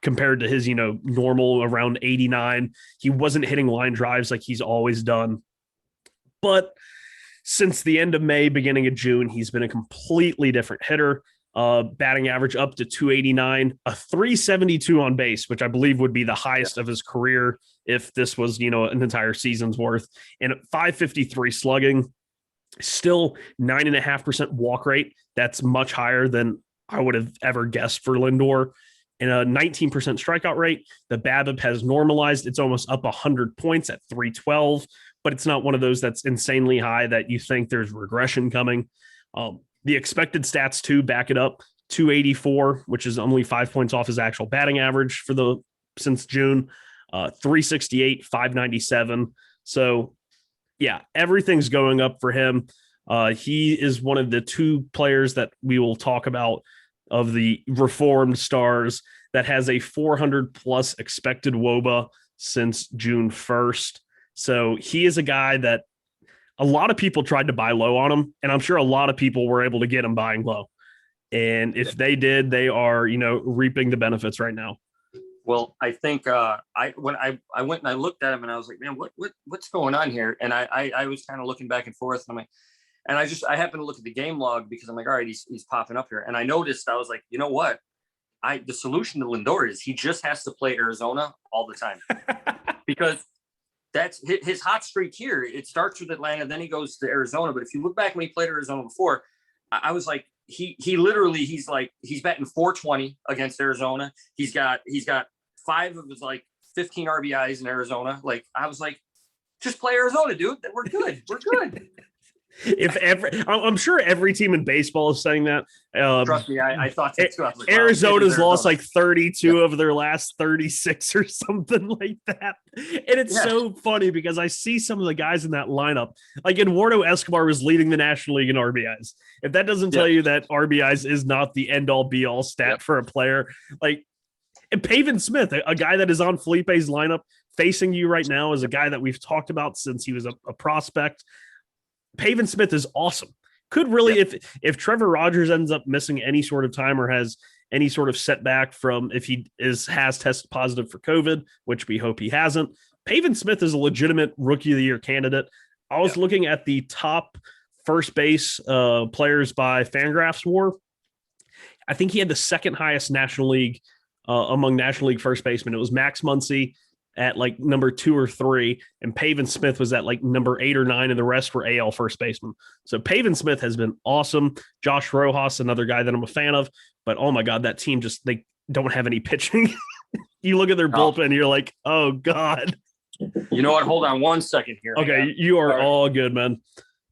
compared to his, normal around 89. He wasn't hitting line drives like he's always done. But since the end of May, beginning of June, he's been a completely different hitter. Batting average up to 289, a 372 on base, which I believe would be the highest of his career if this was, an entire season's worth. And at 553 slugging, still 9.5% walk rate. That's much higher than I would have ever guessed for Lindor. And a 19% strikeout rate. The BABIP has normalized. It's almost up 100 points at 312, but it's not one of those that's insanely high that you think there's regression coming. The expected stats too back it up. 284, which is only 5 points off his actual batting average since June. 368, 597. So yeah, everything's going up for him. He is one of the two players that we will talk about of the reformed stars that has a 400 plus expected WOBA since June 1st. So he is a guy that a lot of people tried to buy low on him, and I'm sure a lot of people were able to get him buying low. And if they did, they are, reaping the benefits right now. Well, I think when I went and I looked at him and I was like, man, what's going on here? And I was kind of looking back and forth, and I'm like, and I happened to look at the game log because I'm like, all right, he's popping up here. And I noticed, I was like, you know what? the solution to Lindor is he just has to play Arizona all the time because that's his hot streak here. It starts with Atlanta, then he goes to Arizona. But if you look back when he played Arizona before, I was like, he's batting 420 against Arizona. He's got 5 of his like 15 RBIs in Arizona. Like I was like, just play Arizona, dude. We're good. We're good. I'm sure every team in baseball is saying that. Trust me, I thought that too. Like, Arizona's lost like 32 of their last 36 or something like that. And it's so funny because I see some of the guys in that lineup. Like Eduardo Escobar was leading the National League in RBIs. If that doesn't tell you that RBIs is not the end-all be-all stat for a player, like and Pavin Smith, a guy that is on Felipe's lineup facing you right now, is a guy that we've talked about since he was a prospect. Pavin Smith is awesome. Could really, if Trevor Rogers ends up missing any sort of time or has any sort of setback from if he has tested positive for COVID, which we hope he hasn't, Pavin Smith is a legitimate Rookie of the Year candidate. I was looking at the top first base players by Fangraphs WAR. I think he had the second highest National League among National League first basemen. It was Max Muncy at like number 2 or 3, and Pavin Smith was at like number 8 or 9, and the rest were AL first baseman. So Pavin Smith has been awesome. Josh Rojas, another guy that I'm a fan of, but oh my God, that team they don't have any pitching. You look at their bullpen, and you're like, oh God. You know what? Hold on one second here. Okay, you are all good, man.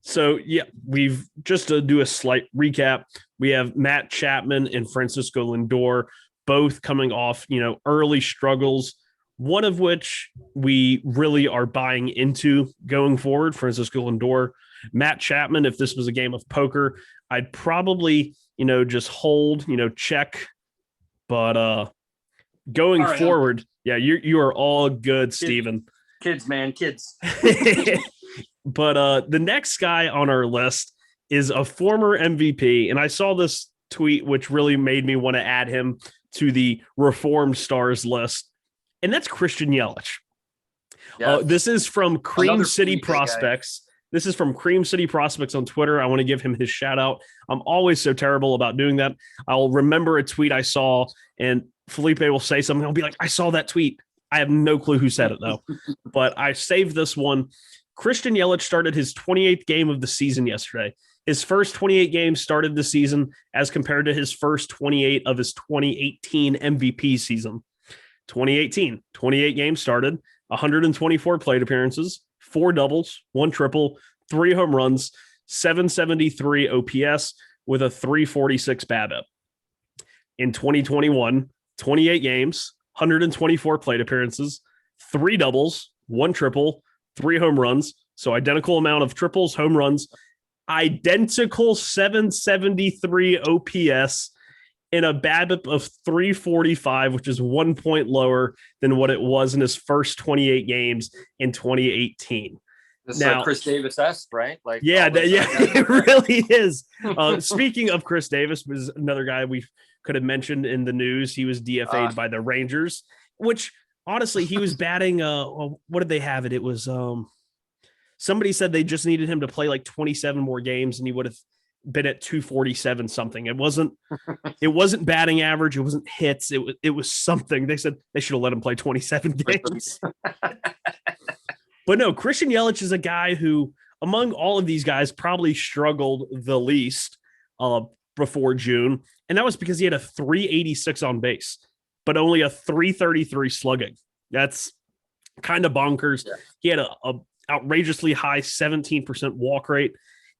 So yeah, we've just to do a slight recap. We have Matt Chapman and Francisco Lindor both coming off, early struggles, one of which we really are buying into going forward. Francisco Lindor, Matt Chapman, if this was a game of poker, I'd probably, just hold, check. But going forward, you are all good, Steven. Kids, man, kids. But the next guy on our list is a former MVP. And I saw this tweet, which really made me want to add him to the reformed stars list. And that's Christian Yelich. Yes. This is from Cream City Prospects. This is from Cream City Prospects on Twitter. I want to give him his shout out. I'm always so terrible about doing that. I'll remember a tweet I saw, and Felipe will say something. I'll be like, I saw that tweet. I have no clue who said it, though. But I saved this one. Christian Yelich started his 28th game of the season yesterday. His first 28 games started the season as compared to his first 28 of his 2018 MVP season. 2018, 28 games started, 124 plate appearances, 4 doubles, 1 triple, 3 home runs, 773 OPS with a 346 BABIP. In 2021, 28 games, 124 plate appearances, 3 doubles, 1 triple, 3 home runs. So identical amount of triples, home runs, identical 773 OPS, in a BABIP of 345, which is 1 point lower than what it was in his first 28 games in 2018. This is like Chris Davis-esque, right? Like, it really is. Speaking of Chris Davis, was another guy we could have mentioned in the news. He was DFA'd by the Rangers, which honestly, he was batting. What did they have it? It was somebody said they just needed him to play like 27 more games, and he would have been at 247 something. It wasn't batting average. It wasn't hits. It was something. They said they should have let him play 27 games. But no, Christian Yelich is a guy who, among all of these guys, probably struggled the least before June. And that was because he had a 386 on base, but only a 333 slugging. That's kind of bonkers. Yeah. He had a outrageously high 17% walk rate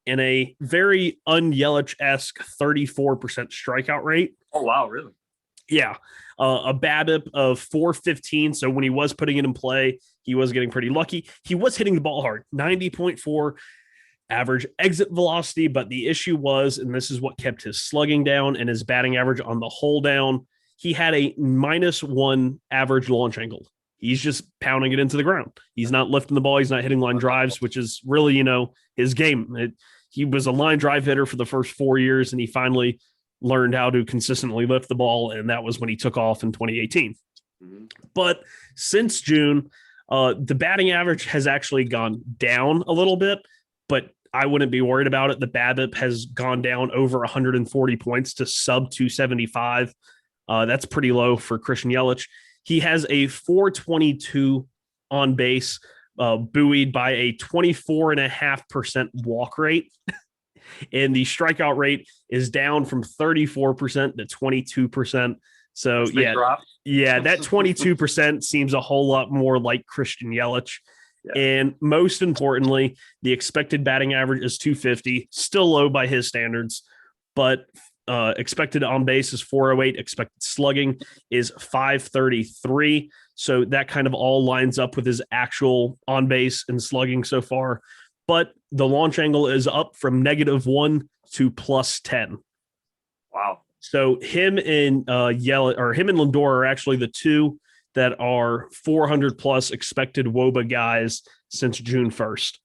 and a very un-Yelich-esque 34% strikeout rate. Oh, wow, really? Yeah. A BABIP of 415. So when he was putting it in play, he was getting pretty lucky. He was hitting the ball hard, 90.4 average exit velocity. But the issue was, and this is what kept his slugging down and his batting average on the whole down, he had a -1 average launch angle. He's just pounding it into the ground. He's not lifting the ball. He's not hitting line drives, which is really, his game. He was a line drive hitter for the first 4 years, and he finally learned how to consistently lift the ball, and that was when he took off in 2018. Mm-hmm. But since June, the batting average has actually gone down a little bit, but I wouldn't be worried about it. The BABIP has gone down over 140 points to sub 275. That's pretty low for Christian Yelich. He has a 422 on base, buoyed by a 24.5% walk rate. And the strikeout rate is down from 34% to 22%. So yeah, that 22% seems a whole lot more like Christian Yelich. Yeah. And most importantly, the expected batting average is 250, still low by his standards, but expected on base is 408, expected slugging is 533. So that kind of all lines up with his actual on base and slugging so far. But the launch angle is up from -1 to +10. Wow. So him and him and Lindor are actually the two that are 400 plus expected WOBA guys since June 1st.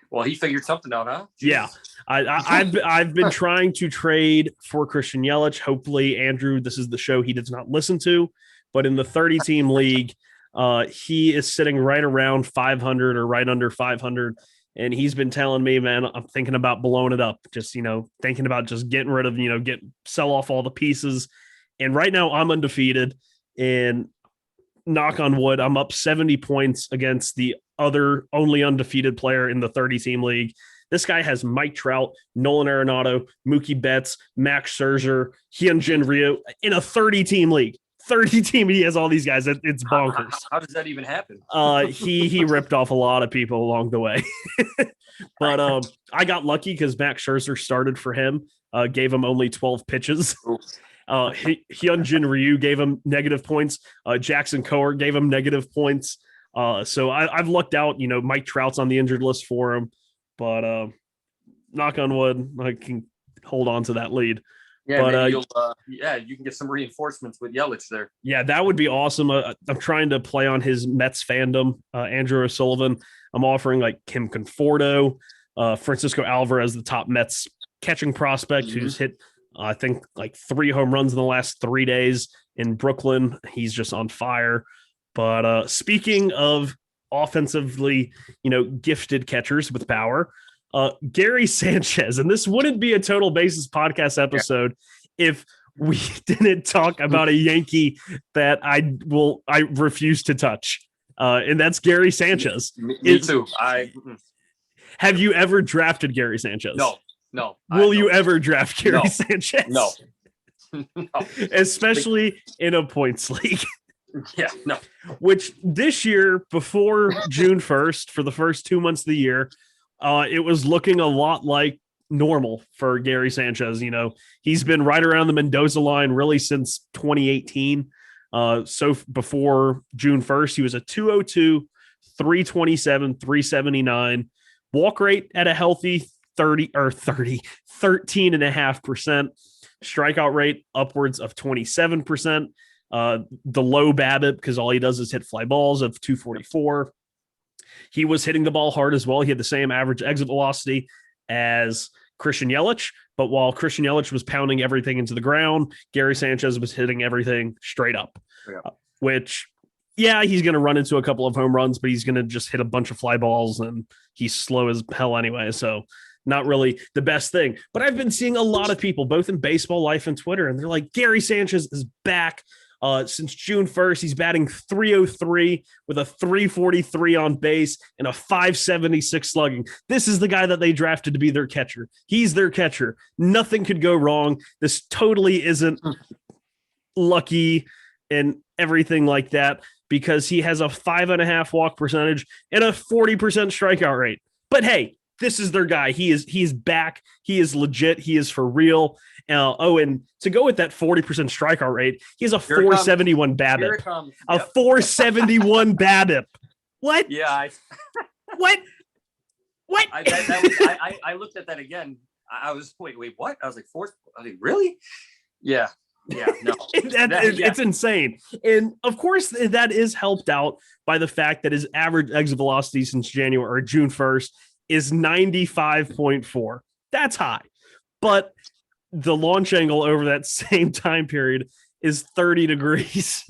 Well, he figured something out, huh? Jeez. Yeah. I've been trying to trade for Christian Yelich. Hopefully, Andrew, this is the show he does not listen to. But in the 30-team league, he is sitting right around 500 or right under 500. And he's been telling me, man, I'm thinking about blowing it up. Just, thinking about just getting rid of, sell off all the pieces. And right now I'm undefeated. And knock on wood, I'm up 70 points against the other only undefeated player in the 30-team league. This guy has Mike Trout, Nolan Arenado, Mookie Betts, Max Scherzer, Hyunjin Ryu in a 30-team league. 30-team, he has all these guys. It's bonkers. How does that even happen? He ripped off a lot of people along the way. But I got lucky because Max Scherzer started for him, gave him only 12 pitches. Hyunjin Ryu gave him negative points. Jackson Cohort gave him negative points. So I've lucked out. Mike Trout's on the injured list for him. But knock on wood, I can hold on to that lead. Yeah, but you can get some reinforcements with Yelich there. Yeah, that would be awesome. I'm trying to play on his Mets fandom. Andrew O'Sullivan. I'm offering like Kim Conforto, Francisco Alvarez, the top Mets catching prospect, who's hit, I think, like 3 home runs in the last 3 days in Brooklyn. He's just on fire. But speaking of offensively, gifted catchers with power, Gary Sanchez, and this wouldn't be a Total Bases podcast episode if we didn't talk about a Yankee that I refuse to touch, and that's Gary Sanchez. Me too. Have you ever drafted Gary Sanchez? No. Will you ever draft Gary Sanchez? No. Especially in a points league. Yeah, no. Which this year, before June 1st, for the first 2 months of the year, it was looking a lot like normal for Gary Sanchez. He's been right around the Mendoza line really since 2018. So before June 1st, he was a 202, 327, 379, walk rate at a healthy 13.5%, strikeout rate upwards of 27%. The low BABIP, because all he does is hit fly balls, of 244. He was hitting the ball hard as well. He had the same average exit velocity as Christian Yelich, but while Christian Yelich was pounding everything into the ground, Gary Sanchez was hitting everything straight up, which, he's going to run into a couple of home runs, but he's going to just hit a bunch of fly balls, and he's slow as hell anyway. So not really the best thing. But I've been seeing a lot of people, both in baseball life and Twitter, and they're like, Gary Sanchez is back. Since June 1st, he's batting 303 with a 343 on base and a 576 slugging. This is the guy that they drafted to be their catcher. He's their catcher. Nothing could go wrong. This totally isn't lucky and everything like that, because he has a 5.5 walk percentage and a 40% strikeout rate. But hey, this is their guy. He's back. He is legit. He is for real. And to go with that 40% strikeout rate, he has a 471 BABIP. A 471 BABIP. What? Yeah. What? I looked at that again. I was wait, what? I was like, really? Yeah. Yeah, no. It's insane. And of course, that is helped out by the fact that his average exit velocity since January or June 1st is 95.4. That's high. But the launch angle over that same time period is 30 degrees.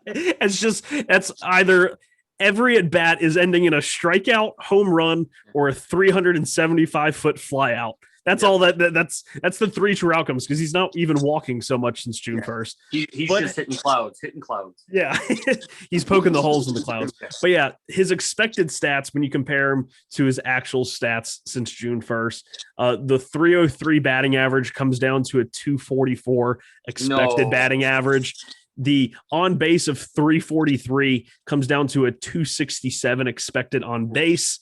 That's either every at bat is ending in a strikeout, home run, or a 375-foot fly out. That's all that's the three true outcomes because he's not even walking so much since June 1st. He's just hitting clouds. Yeah, he's poking the holes in the clouds. But yeah, his expected stats, when you compare him to his actual stats since June 1st, the 303 batting average comes down to a 244 expected batting average. The on base of 343 comes down to a 267 expected on base.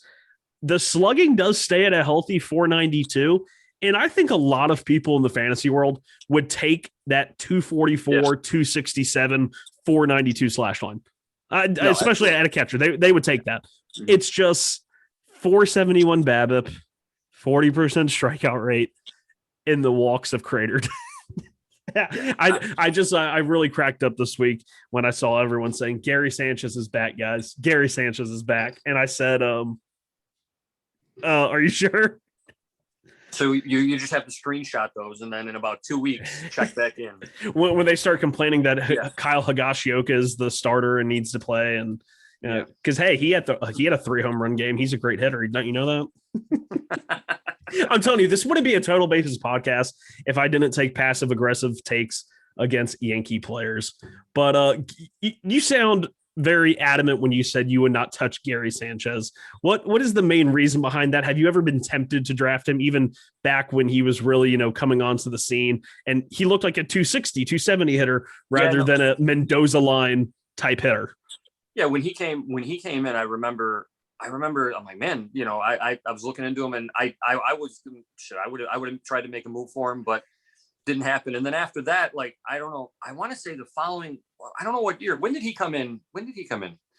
The slugging does stay at a healthy 492. And I think a lot of people in the fantasy world would take that 244, 267, 492 slash line, especially at a catcher. They would take that. Mm-hmm. It's just 471 BABIP, 40% strikeout rate, and the walks have cratered. I really cracked up this week when I saw everyone saying Gary Sanchez is back, guys. Gary Sanchez is back. And I said, are you sure? So you just have to screenshot those, and then in about 2 weeks, check back in. when they start complaining that Kyle Higashioka is the starter and needs to play, and because hey, he had a 3 home run game. He's a great hitter. Don't you know that? I'm telling you, this wouldn't be a Total Bases podcast if I didn't take passive aggressive takes against Yankee players. But you sound very adamant when you said you would not touch Gary Sanchez. What is the main reason behind that? Have you ever been tempted to draft him even back when he was really, coming onto the scene and he looked like a 260, 270 hitter rather than a Mendoza line type hitter? Yeah. When he came in, I remember I'm like, man, I was looking into him and I would have tried to make a move for him, but didn't happen. And then after that, like, I don't know, I want to say the following, I don't know what year. When did he come in?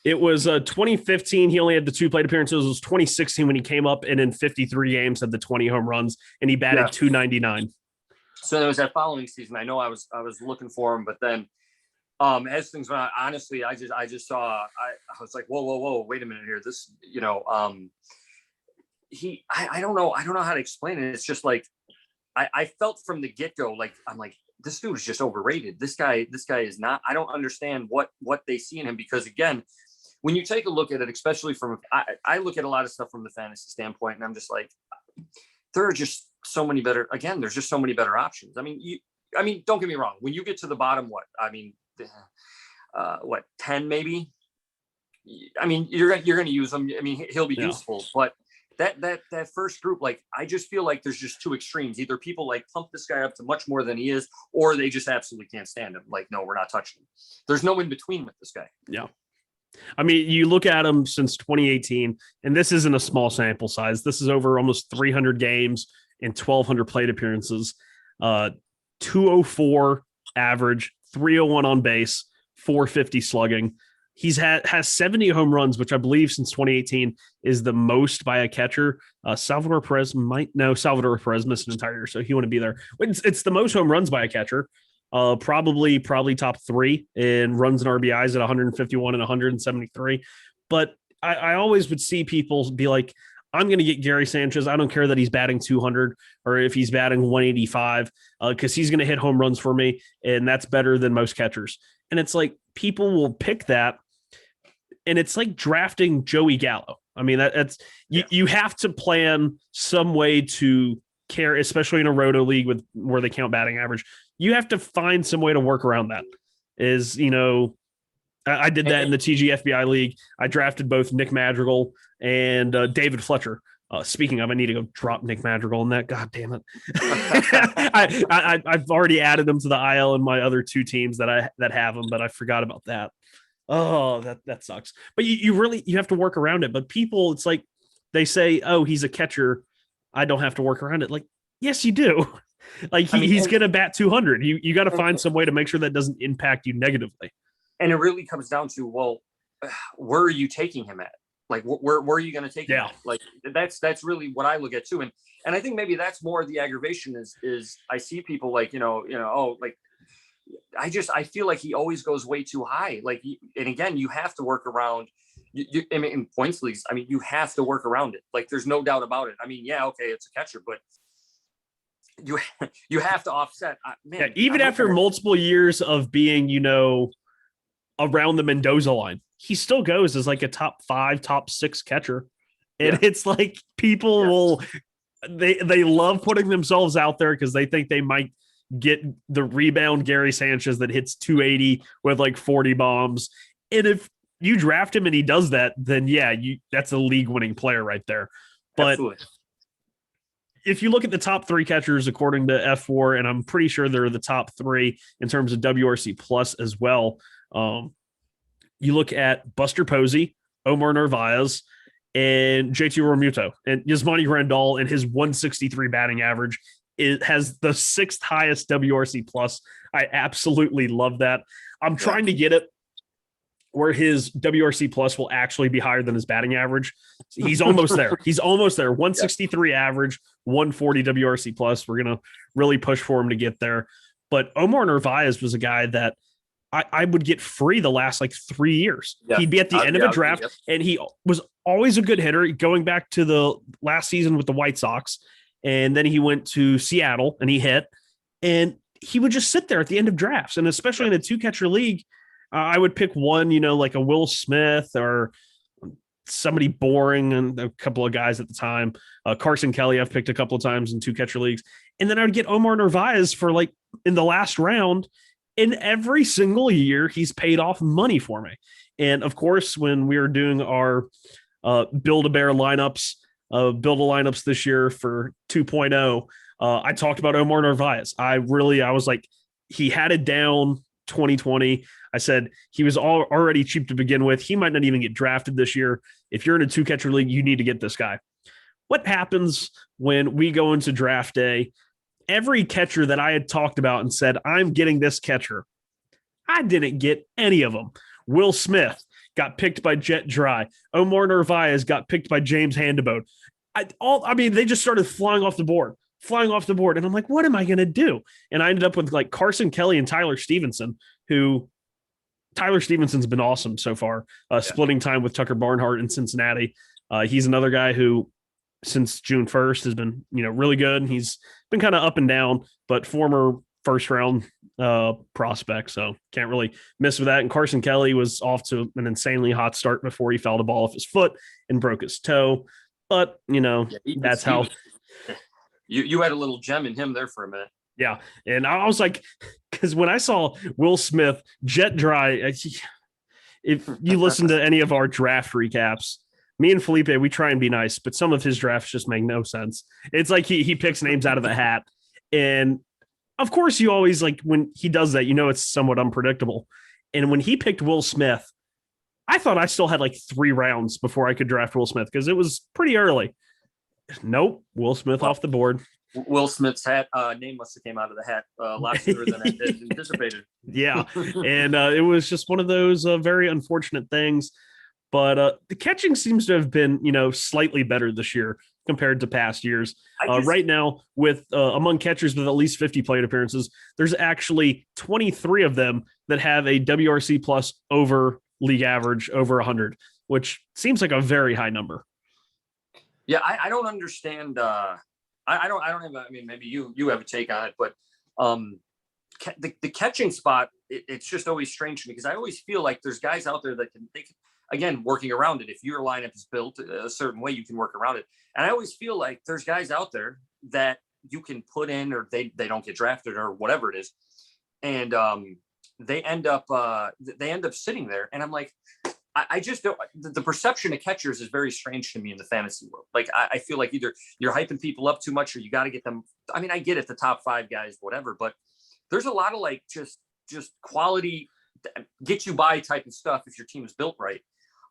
It was 2015. He only had the 2 plate appearances. It was 2016 when he came up and in 53 games had the 20 home runs and he batted 299. So there was that following season. I know I was looking for him, but then as things went on, honestly, I just saw, I was like, whoa, wait a minute here. This, I don't know how to explain it. It's just like, I felt from the get-go, like, I'm like, this dude is just overrated. This guy is not, I don't understand what they see in him, because again, when you take a look at it, especially from, I look at a lot of stuff from the fantasy standpoint, and I'm just like, there are just so many better, again, there's just so many better options. I mean, don't get me wrong. When you get to the bottom, 10 maybe, I mean, you're going to use him. I mean, he'll be useful, but that first group, like, I just feel like there's just 2 extremes. Either people like pump this guy up to much more than he is, or they just absolutely can't stand him. Like, no, we're not touching him. There's no in between with this guy. Yeah. I mean, you look at him since 2018, and this isn't a small sample size. This is over almost 300 games and 1,200 plate appearances. 204 average, 301 on base, 450 slugging. Has 70 home runs, which I believe since 2018 is the most by a catcher. Salvador Perez missed an entire year, so he wouldn't be there. It's the most home runs by a catcher. Probably top 3 in runs and RBIs at 151 and 173. But I always would see people be like, I'm going to get Gary Sanchez. I don't care that he's batting 200 or if he's batting 185, because he's going to hit home runs for me, and that's better than most catchers. And it's like people will pick that. And it's like drafting Joey Gallo. I mean, you have to plan some way to care, especially in a roto league where they count batting average. You have to find some way to work around that. I did that in the TGFBI league. I drafted both Nick Madrigal and David Fletcher. Speaking of, I need to go drop Nick Madrigal in that. God damn it. I've already added them to the IL in my other 2 teams that have them, but I forgot about that. Oh, that sucks. But you have to work around it. But people, it's like they say, oh, he's a catcher, I don't have to work around it. Like, yes, you do. Like he's going to bat 200. You got to find some way to make sure that doesn't impact you negatively. And it really comes down to, well, where are you taking him at? Like, where are you going to take him at? Like, that's really what I look at too. And I think maybe that's more of the aggravation is I see people like, like, I feel like he always goes way too high. Like, and again, you have to work around I mean, in points leagues, I mean, you have to work around it. Like, there's no doubt about it. I mean, yeah, okay, it's a catcher, but you have to offset. Man, even after multiple years of being, around the Mendoza line, he still goes as like a top 5, top 6 catcher. And it's like people will They love putting themselves out there because they think they might get the rebound Gary Sanchez that hits 280 with like 40 bombs. And if you draft him and he does that, then yeah, that's a league winning player right there. But Absolutely. if you look at the top three catchers according to F4, and I'm pretty sure they're the top three in terms of WRC plus as well. You look at Buster Posey, Omar Narvaez, and JT Realmuto, and Yasmani Grandal, and his 163 batting average has the sixth highest WRC plus. I absolutely love that. I'm trying to get it where his WRC plus will actually be higher than his batting average. He's almost there. He's almost there. 163 average, 140 WRC plus. We're going to really push for him to get there. But Omar Narvaez was a guy that I would get free the last like 3 years. Yeah. He'd be at the end of a draft, and he was always a good hitter, going back to the last season with the White Sox. And then he went to Seattle and he hit, and he would just sit there at the end of drafts. And especially in a two catcher league, I would pick one, like a Will Smith or somebody boring, and a couple of guys at the time. Carson Kelly, I've picked a couple of times in two catcher leagues. And then I would get Omar Narvaez for like in the last round. And every single year he's paid off money for me. And of course, when we were doing our Build-A-Bear lineups, Build-A-Lineups this year for 2.0, I talked about Omar Narvaez. I was like, he had it down 2020. I said he was already cheap to begin with. He might not even get drafted this year. If you're in a two-catcher league, you need to get this guy. What happens when we go into draft day? Every catcher that I had talked about and said, I'm getting this catcher, I didn't get any of them. Will Smith got picked by Jet Dry. Omar Narvaez got picked by James Handeboat. They just started flying off the board. And I'm like, what am I going to do? And I ended up with like Carson Kelly and Tyler Stevenson, who Tyler Stevenson's been awesome so far, splitting time with Tucker Barnhart in Cincinnati. He's another guy who, since June 1st, has been, really good. He's been kind of up and down, but former first round prospect, so can't really miss with that. And Carson Kelly was off to an insanely hot start before he fouled a ball off his foot and broke his toe. But that's how you had a little gem in him there for a minute. Yeah, and I was like, because when I saw Will Smith jet dry, if you listen to any of our draft recaps, me and Felipe, we try and be nice, but some of his drafts just make no sense. It's like he picks names out of the hat. And of course, you always like when he does that, it's somewhat unpredictable. And when he picked Will Smith, I thought I still had like 3 rounds before I could draft Will Smith because it was pretty early. Nope, Will Smith off the board. Will Smith's hat name must have came out of the hat a lot sooner than I did anticipated. Yeah, and it was just one of those very unfortunate things. But the catching seems to have been, slightly better this year compared to past years. Right now, with among catchers with at least 50 plate appearances, there's actually 23 of them that have a WRC plus over league average over 100, which seems like a very high number. Yeah, I don't understand. I don't have. Maybe you have a take on it, but the catching spot, it's just always strange to me because I always feel like there's guys out there that can again, working around it. If your lineup is built a certain way, you can work around it. And I always feel like there's guys out there that you can put in, or they don't get drafted or whatever it is. And they end up sitting there. And I'm like, I just don't, the perception of catchers is very strange to me in the fantasy world. Like, I feel like either you're hyping people up too much or you got to get them. I mean, I get it, the top 5 guys, whatever, but there's a lot of like, just quality, get you by type of stuff if your team is built right.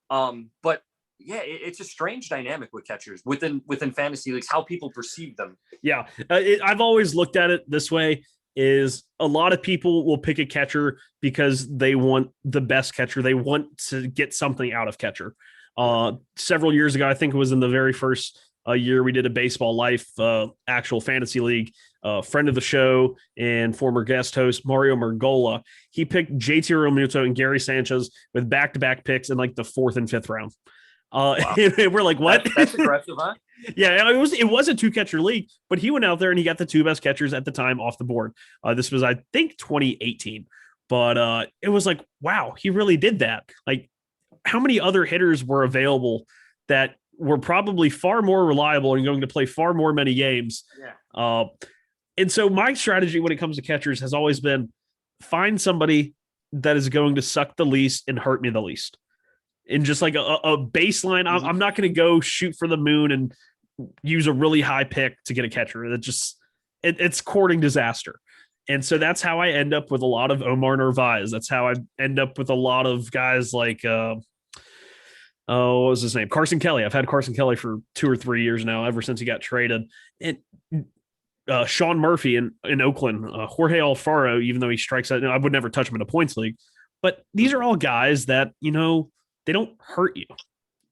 But yeah, it's a strange dynamic with catchers within fantasy leagues, how people perceive them. Yeah. I've always looked at it this way, is a lot of people will pick a catcher because they want the best catcher. They want to get something out of catcher. Several years ago, I think it was in the very first year we did a Baseball Life actual fantasy league, friend of the show and former guest host Mario Margola, he picked JT Realmuto and Gary Sanchez with back-to-back picks in like the 4th and 5th round. Wow. We're like, what? That's aggressive, huh? Yeah, it was a 2-catcher league, but he went out there and he got the 2 best catchers at the time off the board. This was, I think, 2018. But it was like, wow, he really did that. Like, how many other hitters were available that were probably far more reliable and going to play far more many games. And so my strategy when it comes to catchers has always been find somebody that is going to suck the least and hurt me the least. And just like a baseline, I'm not going to go shoot for the moon and use a really high pick to get a catcher. That just it's courting disaster. And so that's how I end up with a lot of Omar Narvaez. That's how I end up with a lot of guys like what was his name? Carson Kelly. I've had Carson Kelly for 2 or 3 years now, ever since he got traded. And Sean Murphy in Oakland, Jorge Alfaro, even though he strikes out, I would never touch him in a points league. But these are all guys that, they don't hurt you.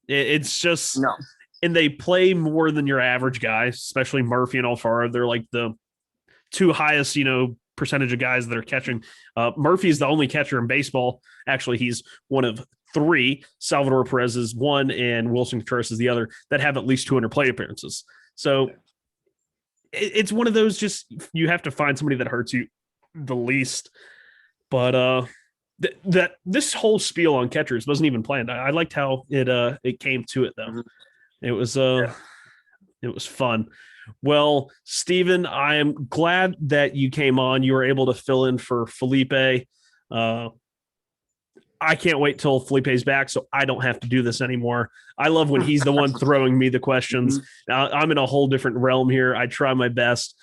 It's just, no. And they play more than your average guy, especially Murphy and Alfaro. They're like the 2 highest, percentage of guys that are catching. Murphy is the only catcher in baseball. Actually, he's one of 3. Salvador Perez is 1, and Wilson Contreras is the other that have at least 200 plate appearances. So it's one of those. Just you have to find somebody that hurts you the least. But that this whole spiel on catchers wasn't even planned. I liked how it came to it though. Mm-hmm. It was fun. Well, Steven, I am glad that you came on. You were able to fill in for Felipe. I can't wait till Felipe's back so I don't have to do this anymore. I love when he's the one throwing me the questions. I'm in a whole different realm here. I try my best.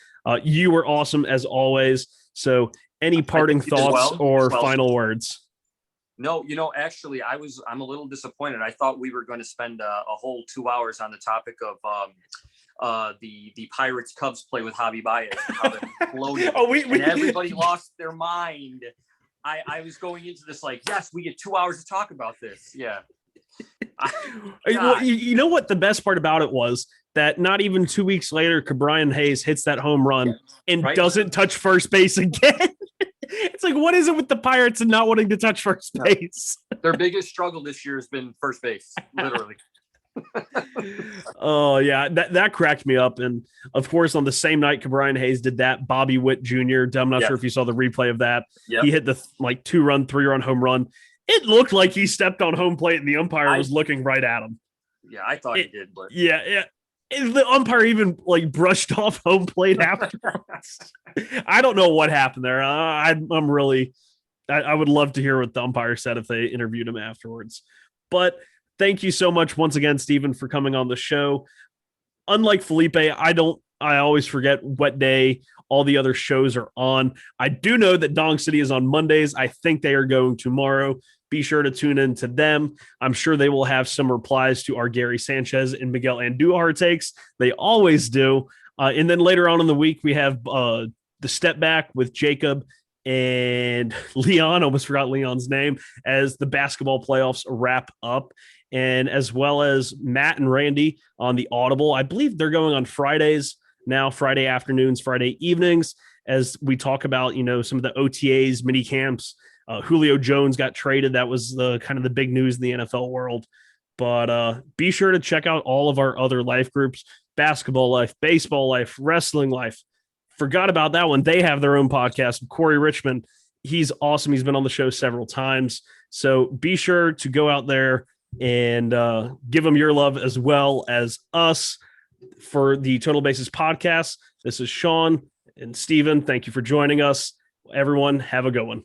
You were awesome as always. So any parting thoughts or final words? No, actually, I'm a little disappointed. I thought we were going to spend a whole 2 hours on the topic of the Pirates Cubs play with Javi Baez and how they exploded. And everybody lost their mind. I was going into this like, yes, we get 2 hours to talk about this. Yeah. Well, you know what the best part about it was? That not even 2 weeks later, Cabrian Hayes hits that home run and doesn't touch first base again. It's like, what is it with the Pirates and not wanting to touch first base? Their biggest struggle this year has been first base, literally. Oh, yeah, that cracked me up. And, of course, on the same night Cabrian Hayes did that, Bobby Witt Jr., I'm not sure if you saw the replay of that. Yep. He hit the 2-run, 3-run home run. It looked like he stepped on home plate and the umpire was looking right at him. Yeah, I thought he did. But Yeah. The umpire even brushed off home plate afterwards. I don't know what happened there. I would love to hear what the umpire said if they interviewed him afterwards. But thank you so much once again, Steven, for coming on the show. Unlike Felipe, I always forget what day all the other shows are on. I do know that Dong City is on Mondays. I think they are going tomorrow. Be sure to tune in to them. I'm sure they will have some replies to our Gary Sanchez and Miguel Andujar takes. They always do. And then later on in the week, we have the Step Back with Jacob and Leon. Almost forgot Leon's name, as the basketball playoffs wrap up. And as well as Matt and Randy on the Audible. I believe they're going on Fridays now, Friday afternoons, Friday evenings, as we talk about, some of the OTAs, mini camps. Julio Jones got traded. That was the kind of the big news in the NFL world. But be sure to check out all of our other life groups: Basketball Life, Baseball Life, Wrestling Life. Forgot about that one. They have their own podcast. Corey Richmond, he's awesome. He's been on the show several times. So be sure to go out there and give them your love as well as us. For the Total Bases podcast, this is Sean and Steven. Thank you for joining us. Everyone, have a good one.